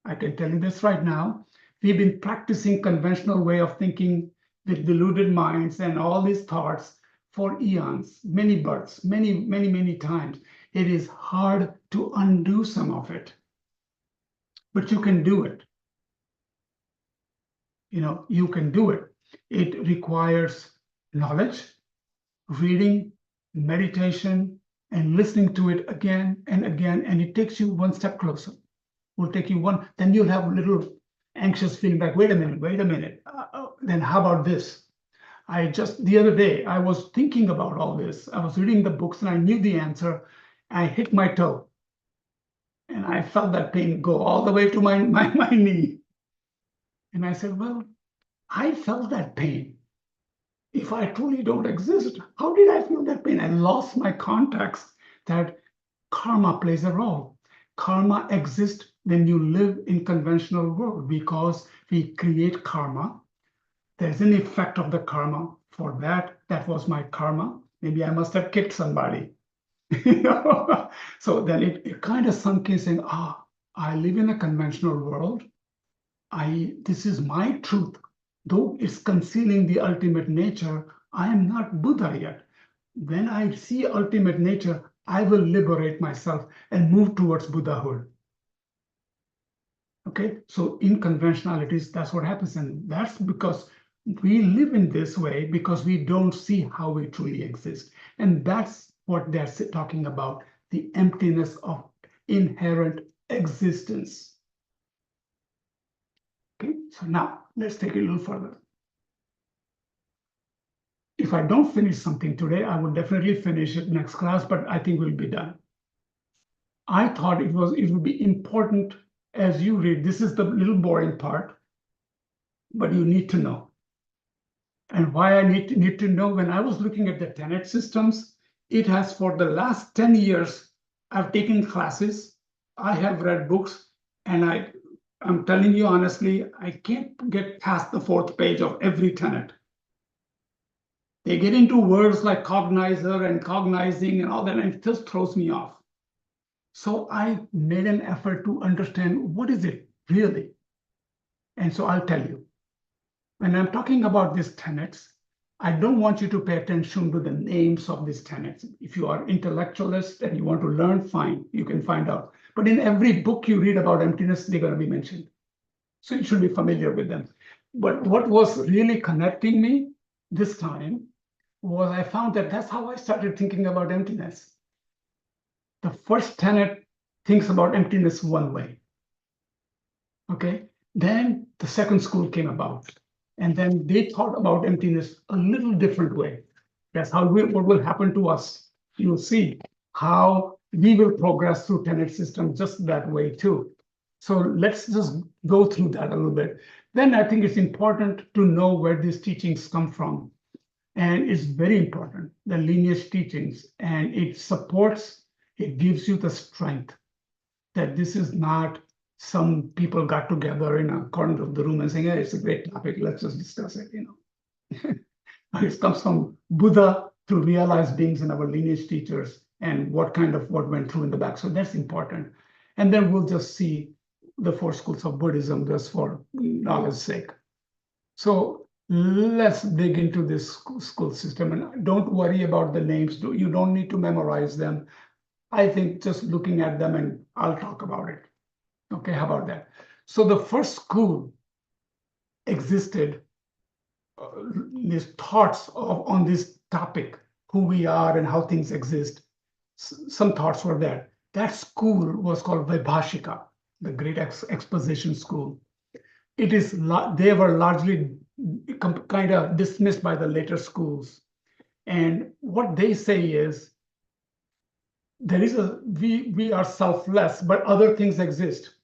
I can tell you this right now, we've been practicing conventional way of thinking with deluded minds and all these thoughts for eons, many births, many times. It is hard to undo some of it, but you can do it. You know, you can do it. It requires knowledge, reading, meditation, and listening to it again and again, and it takes you one step closer. Will take you one, then you'll have a little anxious feeling like, wait a minute, then how about this? The other day, I was thinking about all this. I was reading the books and I knew the answer. I hit my toe and I felt that pain go all the way to my knee. And I said, well, I felt that pain. If I truly don't exist, how did I feel that pain? I lost my context that karma plays a role. Karma exists when you live in conventional world because we create karma. There's an effect of the karma for that. That was my karma. Maybe I must have kicked somebody. So then it kind of sunk in saying, I live in a conventional world. This is my truth. Though it's concealing the ultimate nature, I am not Buddha yet. When I see ultimate nature, I will liberate myself and move towards Buddhahood. Okay, so in conventionalities, that's what happens. And that's because we live in this way because we don't see how we truly exist. And that's what they're talking about, the emptiness of inherent existence. Okay, so now let's take it a little further. If I don't finish something today, I will definitely finish it next class, but I think we'll be done. I thought it would be important as you read. This is the little boring part, but you need to know. And why I need to know, when I was looking at the tenet systems, it has for the last 10 years, I've taken classes, I have read books, and I'm telling you honestly, I can't get past the 4th page of every tenet. They get into words like cognizer and cognizing and all that, and it just throws me off. So I made an effort to understand what is it really. And so I'll tell you. When I'm talking about these tenets, I don't want you to pay attention to the names of these tenets. If you are intellectualist and you want to learn, fine, you can find out. But in every book you read about emptiness, they're going to be mentioned. So you should be familiar with them. But what was really connecting me this time was I found that that's how I started thinking about emptiness. The first tenet thinks about emptiness one way. Okay. Then the second school came about. And then they thought about emptiness a little different way. That's how what will happen to us. You'll see how we will progress through tenet system just that way too. So let's just go through that a little bit. Then I think it's important to know where these teachings come from. And it's very important, the lineage teachings, and it supports, it gives you the strength that this is not some people got together in a corner of the room and saying, hey, it's a great topic, let's just discuss it, you know. It comes from Buddha to realized beings and our lineage teachers and what went through in the back. So that's important. And then we'll just see the four schools of Buddhism just for knowledge's sake. So let's dig into this school system, and don't worry about the names. You don't need to memorize them. I think just looking at them, and I'll talk about it. Okay, how about that? So the first school existed, these thoughts on this topic, who we are and how things exist. Some thoughts were there. That school was called Vaibhashika, the great exposition school. It is they were largely kind of dismissed by the later schools. And what they say is, there is we are selfless, but other things exist.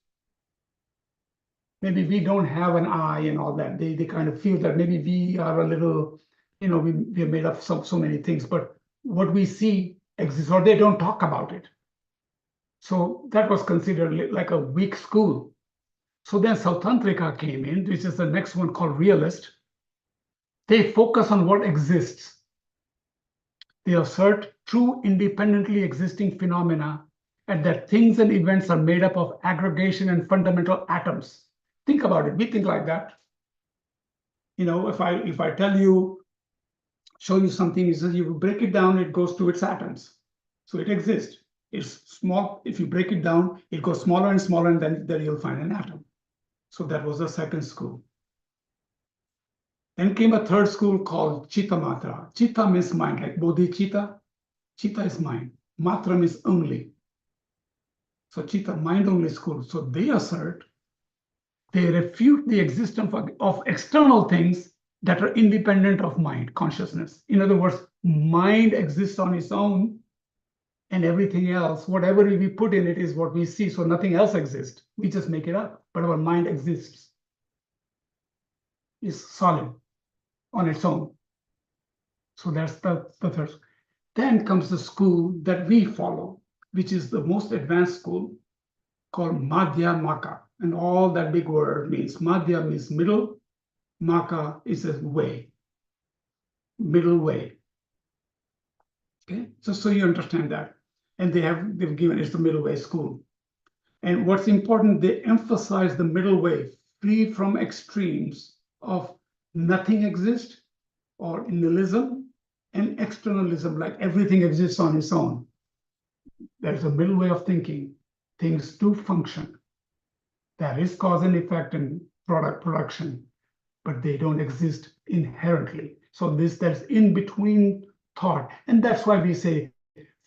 Maybe we don't have an eye and all that. They kind of feel that maybe we are a little, you know, we are made of so many things, but what we see exists, or they don't talk about it. So that was considered like a weak school. So then Sautantrika came in, which is the next one called realist. They focus on what exists. They assert true independently existing phenomena, and that things and events are made up of aggregation and fundamental atoms. Think about it. We think like that. You know, if I tell you, show you something, you break it down, it goes to its atoms. So it exists. It's small. If you break it down, it goes smaller and smaller, and then you'll find an atom. So that was the second school. Then came a third school called Chitta Matra. Chitta means mind, like bodhicitta. Chitta is mind. Matra means only. So Chitta, mind only school. So they assert, they refute the existence of external things that are independent of mind, consciousness. In other words, mind exists on its own, and everything else, whatever we put in it, is what we see. So nothing else exists. We just make it up, but our mind exists. It's solid on its own. So that's the third. Then comes the school that we follow, which is the most advanced school, called Madhyamaka. And all that big word means. Madhya means middle, Maka is a way, middle way. Okay, so you understand that. And they've given it's the middle way school. And what's important, they emphasize the middle way, free from extremes of nothing exists or nihilism and externalism, like everything exists on its own. There's a middle way of thinking. Things do function. There is cause and effect and production, but they don't exist inherently. So there's in between thought. And that's why we say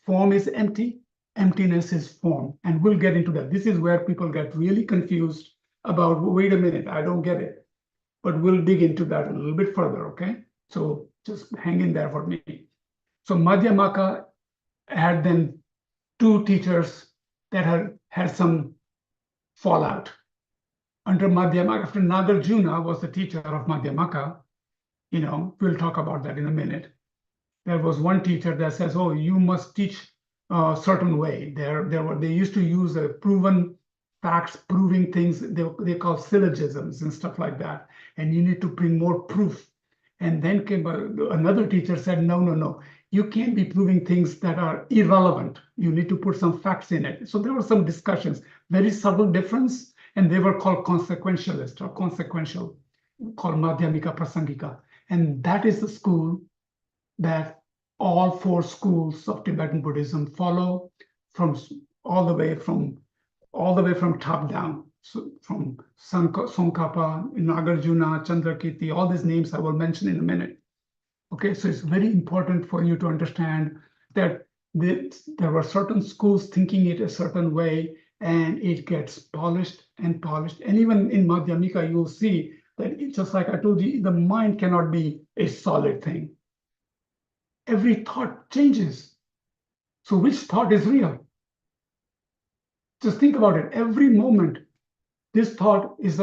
form is empty, emptiness is form. And we'll get into that. This is where people get really confused about, wait a minute, I don't get it. But we'll dig into that a little bit further, okay? So just hang in there for me. So Madhyamaka had then two teachers that had some fallout. Under Madhyamaka, after Nagarjuna was the teacher of Madhyamaka, you know, we'll talk about that in a minute. There was one teacher that says, oh, you must teach a certain way. They used to use a proven facts, proving things, they call syllogisms and stuff like that. And you need to bring more proof. And then came another teacher said, no, no, no, you can't be proving things that are irrelevant. You need to put some facts in it. So there were some discussions, very subtle difference, and they were called consequentialist or consequential, called Madhyamika Prasangika. And that is the school that all four schools of Tibetan Buddhism follow, from all the way from top down. So from Tsongkhapa, Nagarjuna, Chandrakirti, all these names I will mention in a minute. Okay, so it's very important for you to understand that there were certain schools thinking it a certain way, and it gets polished and polished. And even in Madhyamika, you'll see that it's just like I told you, the mind cannot be a solid thing. Every thought changes. So which thought is real? Just think about it. Every moment, this thought is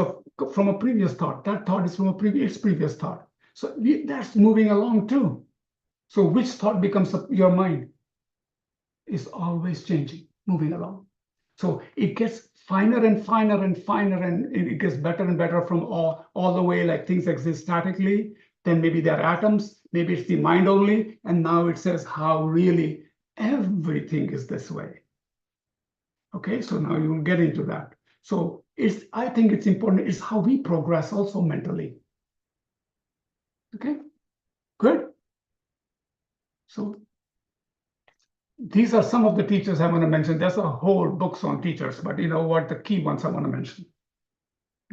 from a previous thought. That thought is from its previous thought. So that's moving along too. So which thought becomes your mind? Is always changing, moving along. So it gets finer and finer and finer, and it gets better and better from all the way, like things exist statically. Then maybe they're atoms, maybe it's the mind only. And now it says how really everything is this way. Okay, so now you will get into that. So I think it's important, it's how we progress also mentally. Okay, good. So these are some of the teachers I want to mention. There's a whole books on teachers, but you know what, the key ones I want to mention.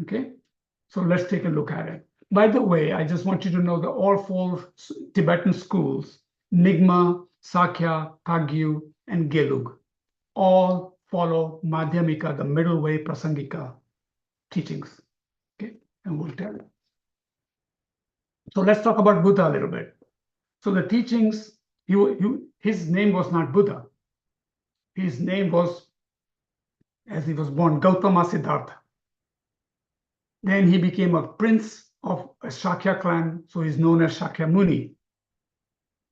Okay, so let's take a look at it. By the way, I just want you to know that all four Tibetan schools, Nyingma, Sakya, Kagyu, and Gelug, all follow Madhyamika, the middle way Prasangika teachings. Okay, and we'll tell you. So let's talk about Buddha a little bit. So the teachings, his name was not Buddha. His name was, as he was born, Gautama Siddhartha. Then he became a prince of a Shakya clan, so he's known as Shakyamuni.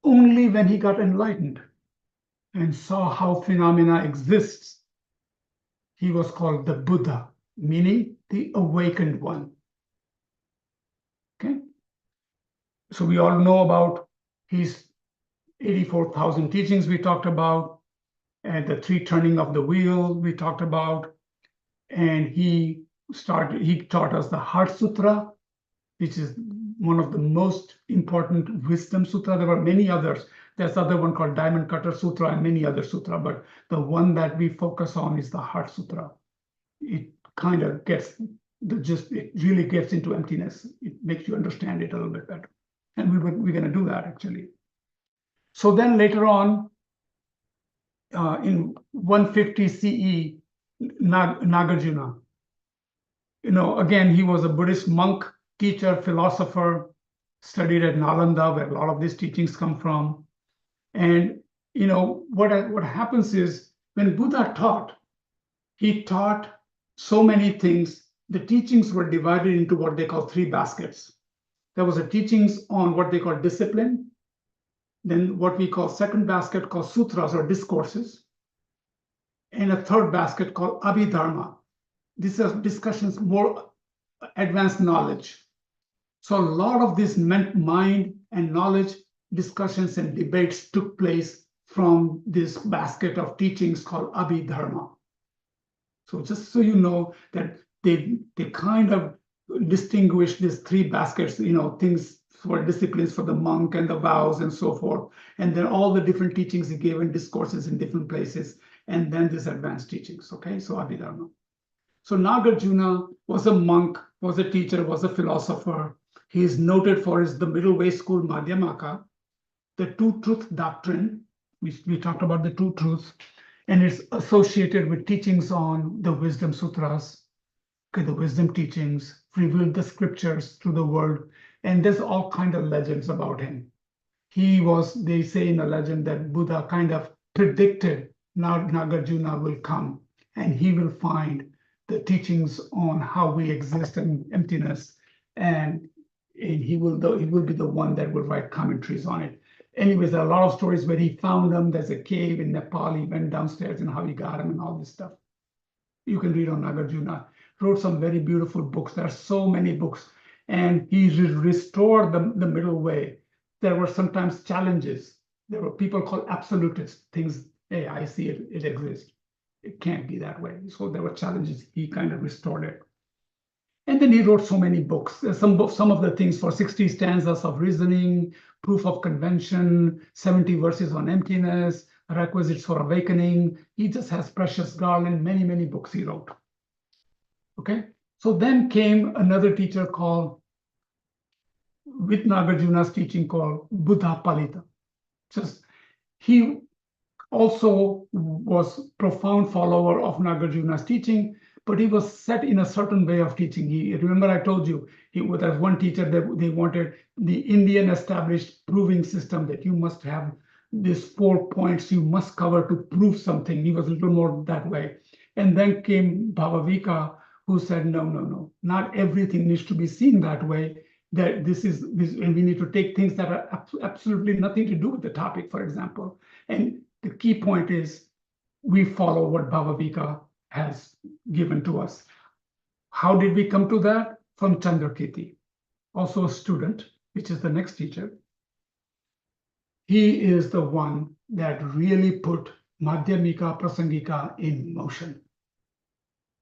Only when he got enlightened and saw how phenomena exists, he was called the Buddha, meaning the awakened one. Okay? So we all know about his 84,000 teachings we talked about, and the 3 turning of the wheel we talked about. And he taught us the Heart Sutra, which is one of the most important wisdom sutra. There were many others. There's other one called Diamond Cutter Sutra and many other sutra, but the one that we focus on is the Heart Sutra. It kind of gets the gist, it really gets into emptiness. It makes you understand it a little bit better. And we're going to do that actually. So then later on, in 150 CE, Nagarjuna, again, he was a Buddhist monk, teacher, philosopher, studied at Nalanda, where a lot of these teachings come from. And what happens is when Buddha taught, he taught so many things. The teachings were divided into what they call 3 baskets. There was a teachings on what they call discipline, then what we call second basket called sutras or discourses, and a third basket called abhidharma. These are discussions, more advanced knowledge. So a lot of this mind and knowledge discussions and debates took place from this basket of teachings called abhidharma. So just so you know that they kind of distinguish these 3 baskets, things for disciplines for the monk and the vows and so forth. And then all the different teachings he gave and discourses in different places. And then these advanced teachings, okay? So abhidharma. So Nagarjuna was a monk, was a teacher, was a philosopher. He is noted for the middle way school, Madhyamaka, the two truth doctrine. We talked about the 2 truths, and it's associated with teachings on the wisdom sutras, okay, the wisdom teachings, revealed the scriptures to the world. And there's all kind of legends about him. They say in a legend that Buddha kind of predicted Nagarjuna will come and he will find the teachings on how we exist in emptiness, and he will be the one that will write commentaries on it. Anyways, there are a lot of stories where he found them. There's a cave in Nepal. He went downstairs and how he got him and all this stuff. You can read on Nagarjuna. Wrote some very beautiful books. There are so many books. And he restored the middle way. There were sometimes challenges. There were people called absolutists, things, hey, I see it, it exists. It can't be that way. So there were challenges. He kind of restored it. And then he wrote so many books. There's some of the things for 60 stanzas of reasoning, proof of convention, 70 verses on emptiness, requisites for awakening. He just has precious garland, many, many books he wrote. Okay, so then came another teacher called, with Nagarjuna's teaching, called Buddha Palita. Just he also was profound follower of Nagarjuna's teaching, but he was set in a certain way of teaching. Remember I told you, as one teacher, they wanted the Indian established proving system that you must have these 4 points you must cover to prove something. He was a little more that way. And then came Bhavavika, who said, no, not everything needs to be seen that way. That this, and we need to take things that are absolutely nothing to do with the topic, for example. And the key point is we follow what Bhavavika has given to us. How did we come to that? From Chandrakirti, also a student, which is the next teacher. He is the one that really put Madhyamika Prasangika in motion.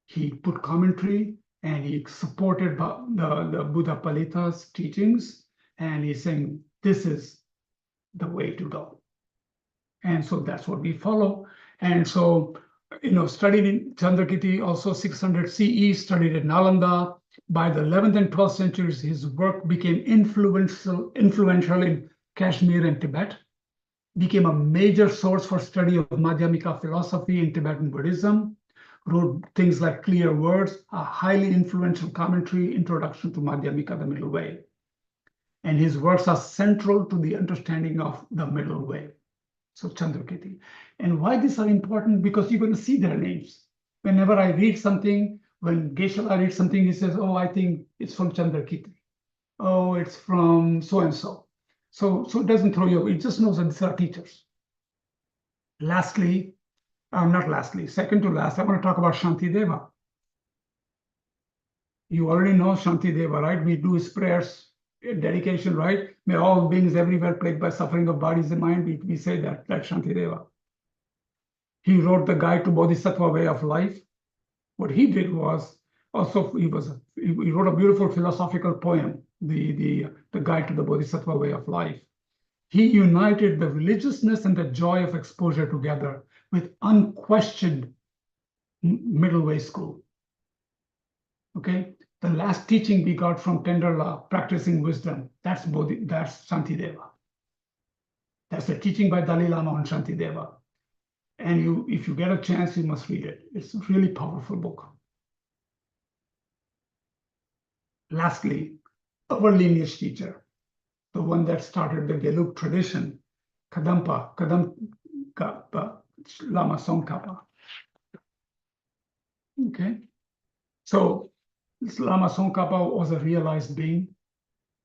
He put commentary and he supported the Buddha Palita's teachings, and he's saying, this is the way to go. And so that's what we follow. And so, studied in Chandrakirti, also 600 CE, studied at Nalanda. By the 11th and 12th centuries, his work became influential in Kashmir and Tibet, became a major source for study of Madhyamika philosophy in Tibetan Buddhism, wrote things like Clear Words, a highly influential commentary, Introduction to Madhyamika, the Middle Way. And his works are central to the understanding of the Middle Way. So Chandrakirti. And why these are important? Because you're going to see their names. Whenever I read something, when Geshe-la reads something, he says, oh, I think it's from Chandrakirti. Oh, it's from so-and-so. So it doesn't throw you away. It just knows that these are teachers. Lastly, second to last, I want to talk about Shantideva. You already know Shantideva, right? We do his prayers, dedication, right? May all beings everywhere plagued by suffering of bodies and mind, we say that Shantideva. He wrote the Guide to Bodhisattva Way of Life. What he did was, also he wrote a beautiful philosophical poem, the Guide to the Bodhisattva Way of Life. He united the religiousness and the joy of exposure together with unquestioned middle way school. Okay, the last teaching we got from Tenderla, practicing wisdom, that's Shantideva. That's the teaching by Dalai Lama on Shantideva. And if you get a chance, you must read it. It's a really powerful book. Lastly, our lineage teacher, the one that started the Gelug tradition, Kadampa Lama Tsongkhapa. Okay, so this Lama Tsongkhapa was a realized being,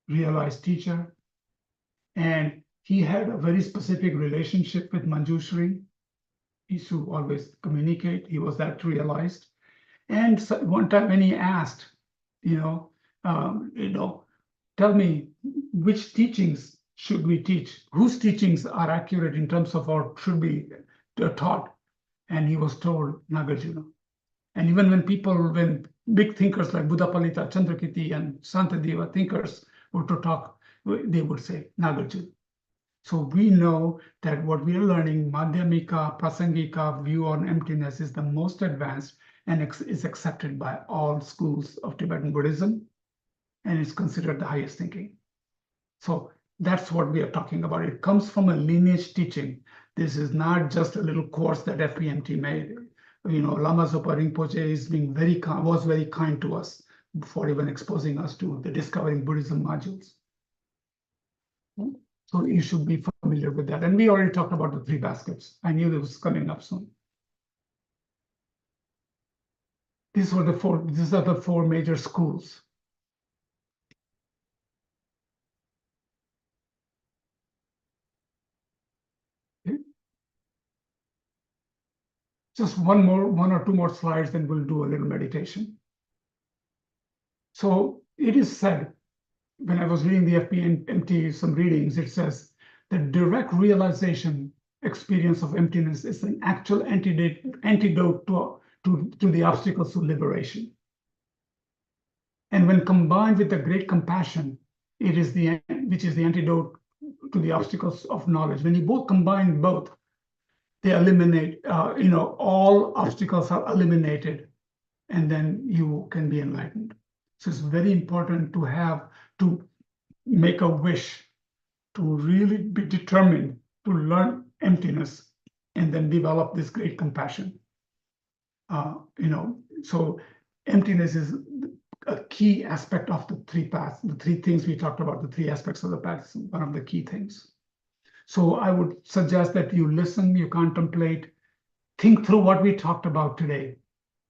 realized teacher, and he had a very specific relationship with Manjushri. He used to always communicate. He was that realized. And so one time when he asked, tell me which teachings should we teach? Whose teachings are accurate in terms of or should be taught? And he was told Nagarjuna. And even when big thinkers like Buddha Palita, Chandrakirti, and Santadeva thinkers were to talk, they would say Nagarjuna. So we know that what we are learning, Madhyamika, Prasangika view on emptiness is the most advanced and is accepted by all schools of Tibetan Buddhism, and it's considered the highest thinking. So that's what we are talking about. It comes from a lineage teaching. This is not just a little course that FPMT made. Lama Zopa Rinpoche was very kind to us before even exposing us to the Discovering Buddhism modules. So you should be familiar with that. And we already talked about the 3 baskets. I knew this was coming up soon. These are the 4 major schools. Okay. Just one or two more slides, then we'll do a little meditation. So it is said when I was reading the FPMT, some readings, it says the direct realization experience of emptiness is an actual antidote to the obstacles to liberation. And when combined with the great compassion, it is which is the antidote to the obstacles of knowledge. When you both combine both, they eliminate, all obstacles are eliminated, and then you can be enlightened. So it's very important to make a wish, to really be determined to learn emptiness and then develop this great compassion. So emptiness is a key aspect of the three paths, the three things we talked about, the three aspects of the path, is one of the key things. So I would suggest that you listen, you contemplate, think through what we talked about today.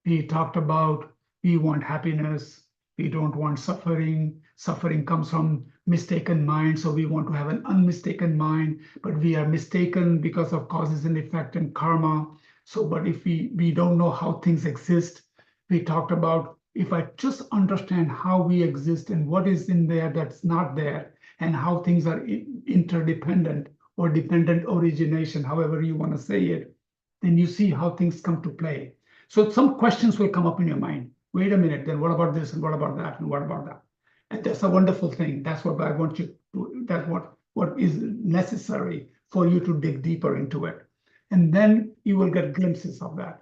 We talked about we want happiness, we don't want suffering. Suffering comes from mistaken mind, so we want to have an unmistaken mind, but we are mistaken because of causes and effect and karma. So, but if we don't know how things exist, we talked about if I just understand how we exist and what is in there that's not there, and how things are interdependent or dependent origination, however you want to say it, then you see how things come to play. So some questions will come up in your mind. Wait a minute, then what about this and what about that and what about that? And that's a wonderful thing. That's what I want you to, that's what is necessary for you to dig deeper into it. And then you will get glimpses of that.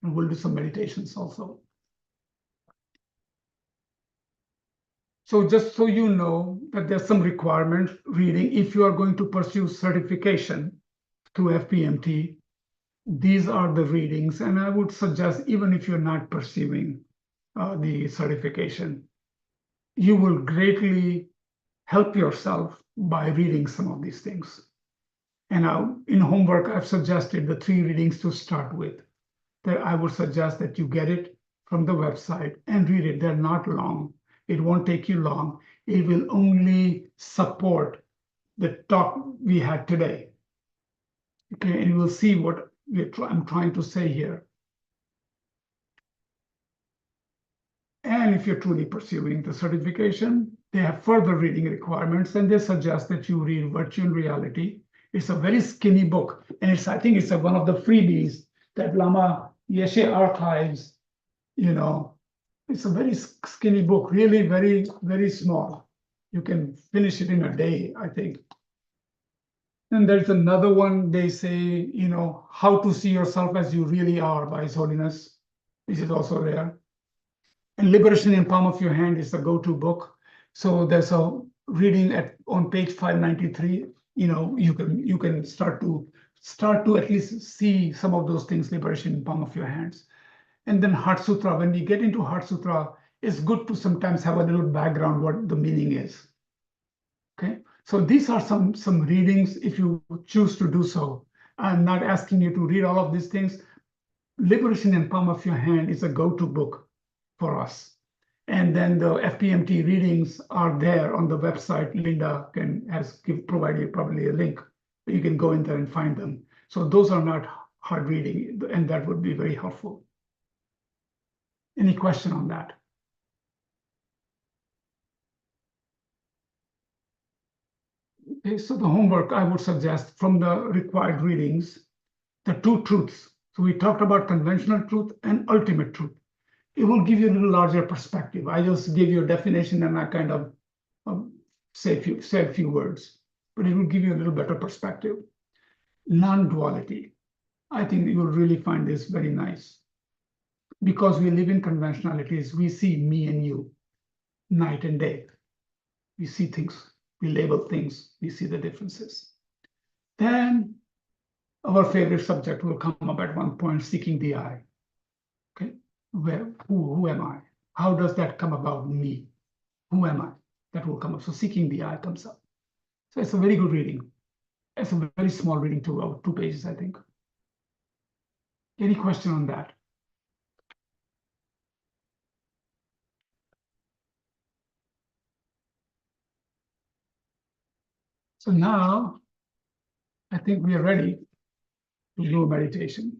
And we'll do some meditations also. So just so you know that there's some requirement reading, if you are going to pursue certification through FPMT, these are the readings. And I would suggest, even if you're not pursuing the certification, you will greatly help yourself by reading some of these things. And in homework, I've suggested the 3 readings to start with. That I would suggest that you get it from the website and read it. They're not long. It won't take you long. It will only support the talk we had today. Okay, and we'll see what I'm trying to say here. And if you're truly pursuing the certification, they have further reading requirements, and they suggest that you read Virtue and Reality. It's a very skinny book, and I think it's one of the freebies that Lama Yeshe archives. It's a very skinny book, really very, very small. You can finish it in a day, I think. And there's another one, they say, How to See Yourself as You Really Are by His Holiness, which is also there. And Liberation in Palm of Your Hand is the go-to book. So there's a reading on page 593. You can start to at least see some of those things, Liberation in Palm of Your Hands. And then Heart Sutra. When we get into Heart Sutra, it's good to sometimes have a little background what the meaning is. Okay, so these are some readings if you choose to do so. I'm not asking you to read all of these things. Liberation in Palm of Your Hand is a go-to book for us. And then the FPMT readings are there on the website. Linda has provided you probably a link. You can go in there and find them. So those are not hard reading, and that would be very helpful. Any question on that? Okay, so the homework I would suggest from the required readings, the 2 truths. So we talked about conventional truth and ultimate truth. It will give you a little larger perspective. I just give you a definition and I kind of say a few words, but it will give you a little better perspective. Non-duality. I think you will really find this very nice. Because we live in conventionalities, we see me and you, night and day. We see things, we label things, we see the differences. Then our favorite subject will come up at one point, seeking the I. Okay, who am I? How does that come about me? Who am I? That will come up. So seeking the I comes up. So it's a very good reading. It's a very small reading, about 2 pages, I think. Any question on that? So now, I think we are ready to do a meditation.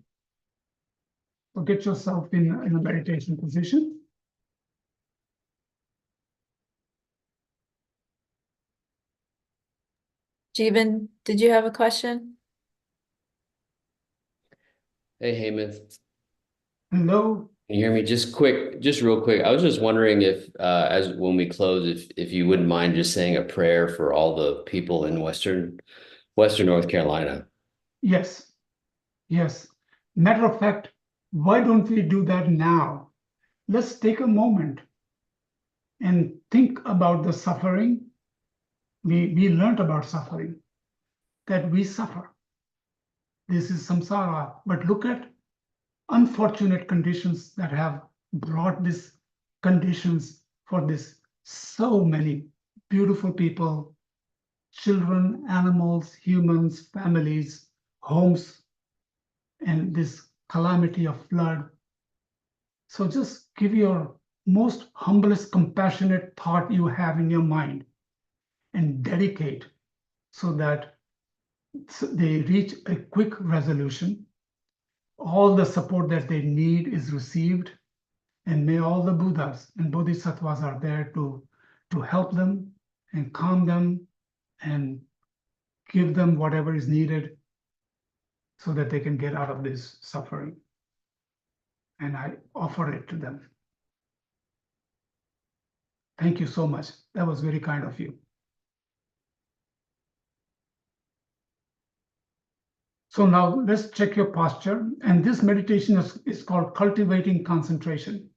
So get yourself in a meditation position. Jeevan, did you have a question? Hey, Heyman, Hello. can you hear me? Just real quick. I was just wondering if, as when we close, if you wouldn't mind just saying a prayer for all the people in Western North Carolina. Yes. Yes. Matter of fact, why don't we do that now? Let's take a moment and think about the suffering. We learned about suffering, that we suffer. This is samsara. But look at unfortunate conditions that have brought these conditions for this so many beautiful people, children, animals, humans, families, homes, and this calamity of flood. So just give your most humblest, compassionate thought you have in your mind and dedicate so that they reach a quick resolution. All the support that they need is received, and may all the Buddhas and Bodhisattvas are there to help them and calm them and give them whatever is needed so that they can get out of this suffering. And I offer it to them. Thank you so much. That was very kind of you. So now let's check your posture. And this meditation is called cultivating concentration.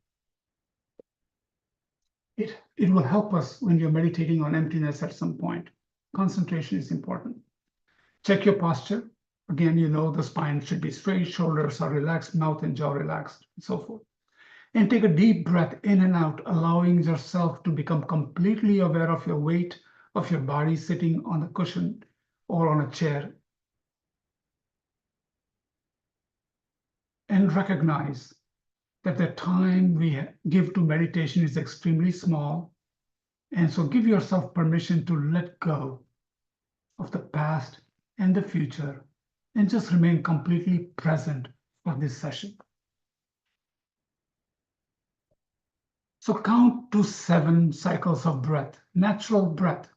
It will help us when you're meditating on emptiness at some point. Concentration is important. Check your posture. Again, you know the spine should be straight, shoulders are relaxed, mouth and jaw relaxed, and so forth. And take a deep breath in and out, allowing yourself to become completely aware of your weight, of your body sitting on a cushion or on a chair. And recognize that the time we give to meditation is extremely small. And so give yourself permission to let go of the past and the future and just remain completely present for this session. So count to 7 cycles of breath, natural breath,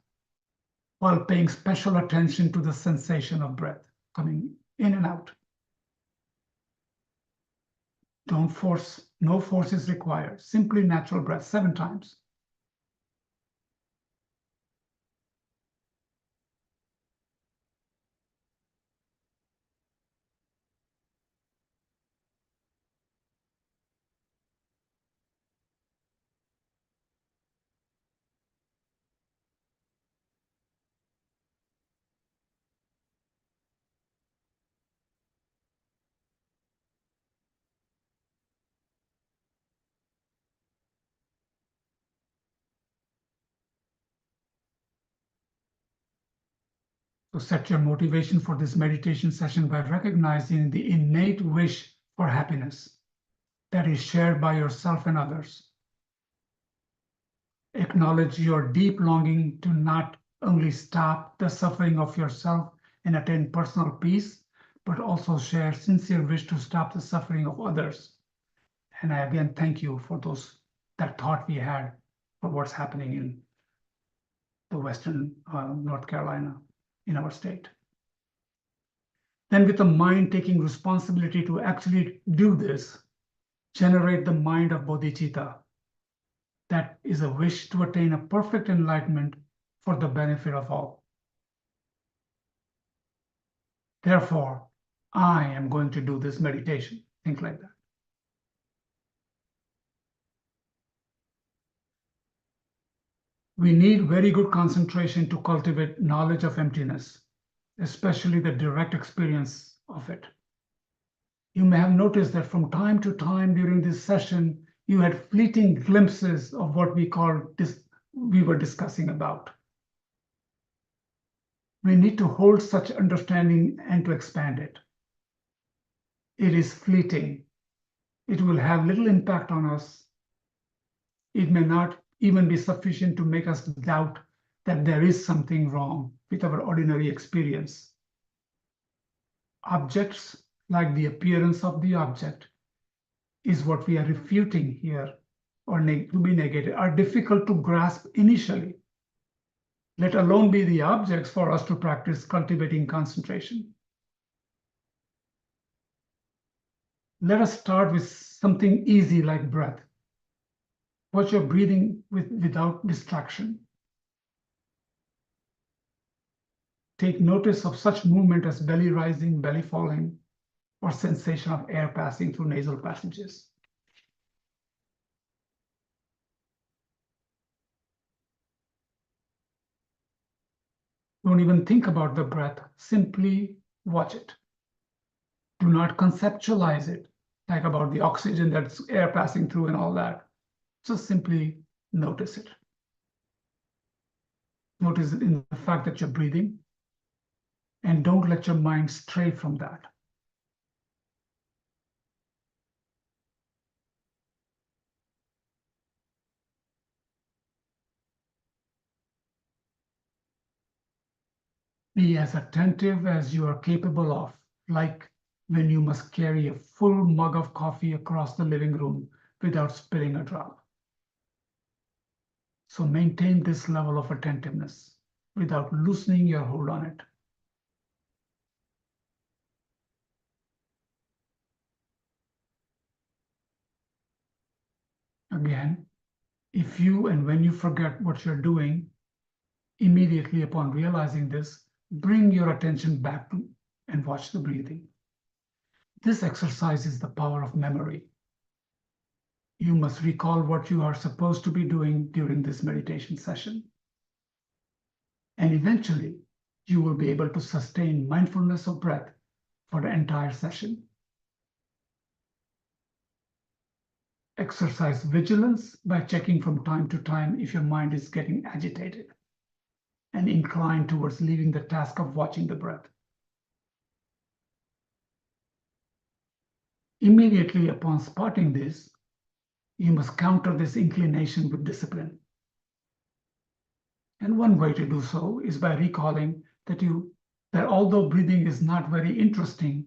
while paying special attention to the sensation of breath coming in and out. Don't force, no force is required, simply natural breath 7 times. So set your motivation for this meditation session by recognizing the innate wish for happiness that is shared by yourself and others. Acknowledge your deep longing to not only stop the suffering of yourself and attain personal peace, but also share sincere wish to stop the suffering of others. And I again thank you for that thought we had for what's happening in the Western North Carolina in our state. Then with the mind taking responsibility to actually do this, generate the mind of bodhicitta. That is a wish to attain a perfect enlightenment for the benefit of all. Therefore, I am going to do this meditation. Think like that. We need very good concentration to cultivate knowledge of emptiness, especially the direct experience of it. You may have noticed that from time to time during this session, you had fleeting glimpses of what we were discussing about. We need to hold such understanding and to expand it. It is fleeting. It will have little impact on us. It may not even be sufficient to make us doubt that there is something wrong with our ordinary experience. Objects, like the appearance of the object, is what we are refuting here, or to be negated, are difficult to grasp initially. let alone be the objects for us to practice cultivating concentration. Let us start with something easy like breath. Watch your breathing without distraction. Take notice of such movement as belly rising, belly falling, or sensation of air passing through nasal passages. Don't even think about the breath, simply watch it. Do not conceptualize it, like about the oxygen that's air passing through and all that. Just simply notice it. Notice it in the fact that you're breathing, and don't let your mind stray from that. Be as attentive as you are capable of, like when you must carry a full mug of coffee across the living room without spilling a drop. So maintain this level of attentiveness without loosening your hold on it. Again, if you and when you forget what you're doing, immediately upon realizing this, bring your attention back to and watch the breathing. This exercise is the power of memory. You must recall what you are supposed to be doing during this meditation session. And eventually, you will be able to sustain mindfulness of breath for the entire session. Exercise vigilance by checking from time to time if your mind is getting agitated and inclined towards leaving the task of watching the breath. Immediately upon spotting this, you must counter this inclination with discipline. And one way to do so is by recalling that although breathing is not very interesting,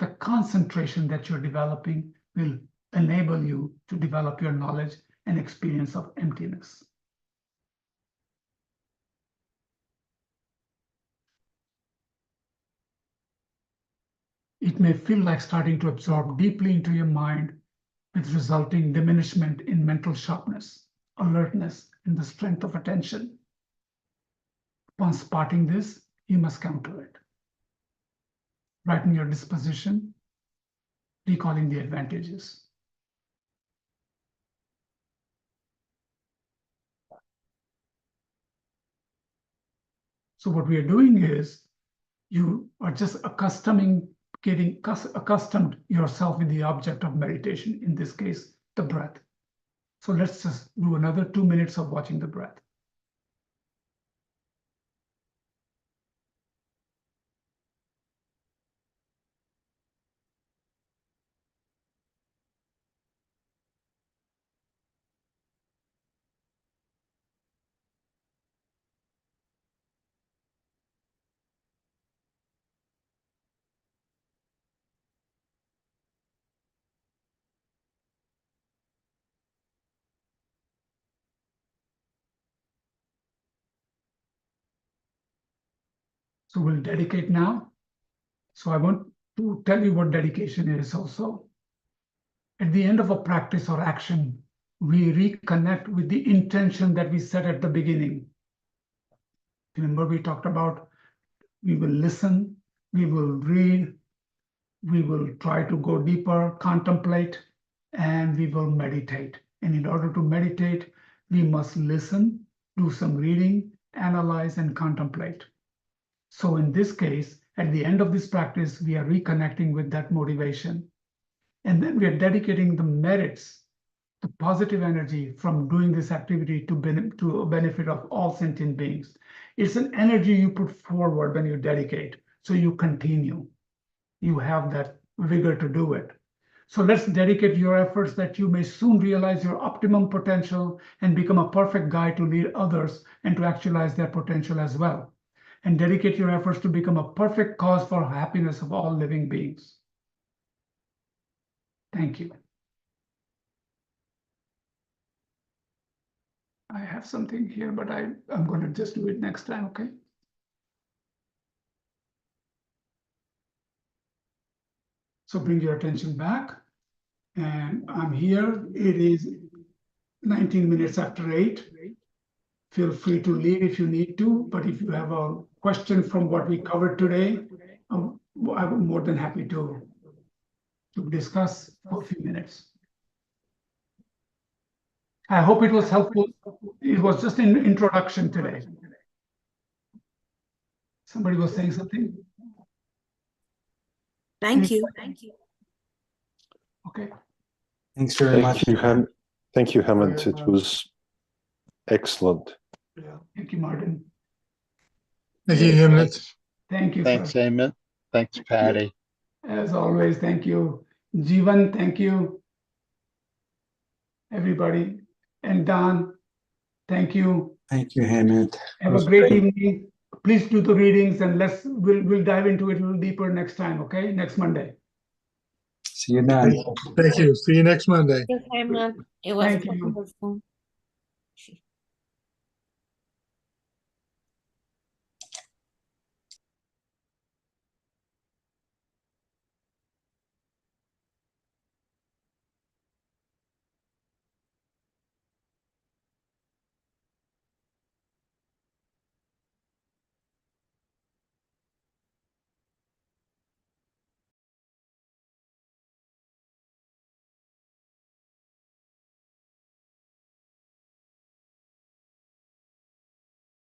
the concentration that you're developing will enable you to develop your knowledge and experience of emptiness. It may feel like starting to absorb deeply into your mind with resulting diminishment in mental sharpness, alertness, and the strength of attention. Upon spotting this, you must counter it. Brighten your disposition, recalling the advantages. So what we are doing is you are just getting accustomed yourself with the object of meditation, in this case, the breath. So let's just do another 2 minutes of watching the breath. So we'll dedicate now. So I want to tell you what dedication is also. At the end of a practice or action, we reconnect with the intention that we set at the beginning. Remember, we talked about we will listen, we will read, we will try to go deeper, contemplate, and we will meditate. And in order to meditate, we must listen, do some reading, analyze, and contemplate. So in this case, at the end of this practice, we are reconnecting with that motivation. And then we are dedicating the merits, the positive energy from doing this activity to a benefit of all sentient beings. It's an energy you put forward when you dedicate. So you continue. You have that vigor to do it. So let's dedicate your efforts that you may soon realize your optimum potential and become a perfect guide to lead others and to actualize their potential as well. And dedicate your efforts to become a perfect cause for happiness of all living beings. Thank you. I have something here, but I'm going to just do it next time, okay? So bring your attention back. And I'm here. It is 19 minutes after 8. Feel free to leave if you need to, but if you have a question from what we covered today, I'm more than happy to discuss for a few minutes. I hope it was helpful. It was just an introduction today. Somebody was saying something? Thank you. Okay. Thanks very much. Thank you, Hemant. It was excellent. Yeah. Thank you, Martin. Thank you, Hemant. Thank you, Thanks, sir. Amit. Thanks, Patty. As always, thank you. Jeevan, thank you. Everybody. And Don, thank you. Thank you, Hemant. Have a great evening. Please do the readings and we'll dive into it a little deeper next time, okay? Next Monday. See you then. Thank you. See you next Monday. Yes, Hemant. It was Thank you. wonderful.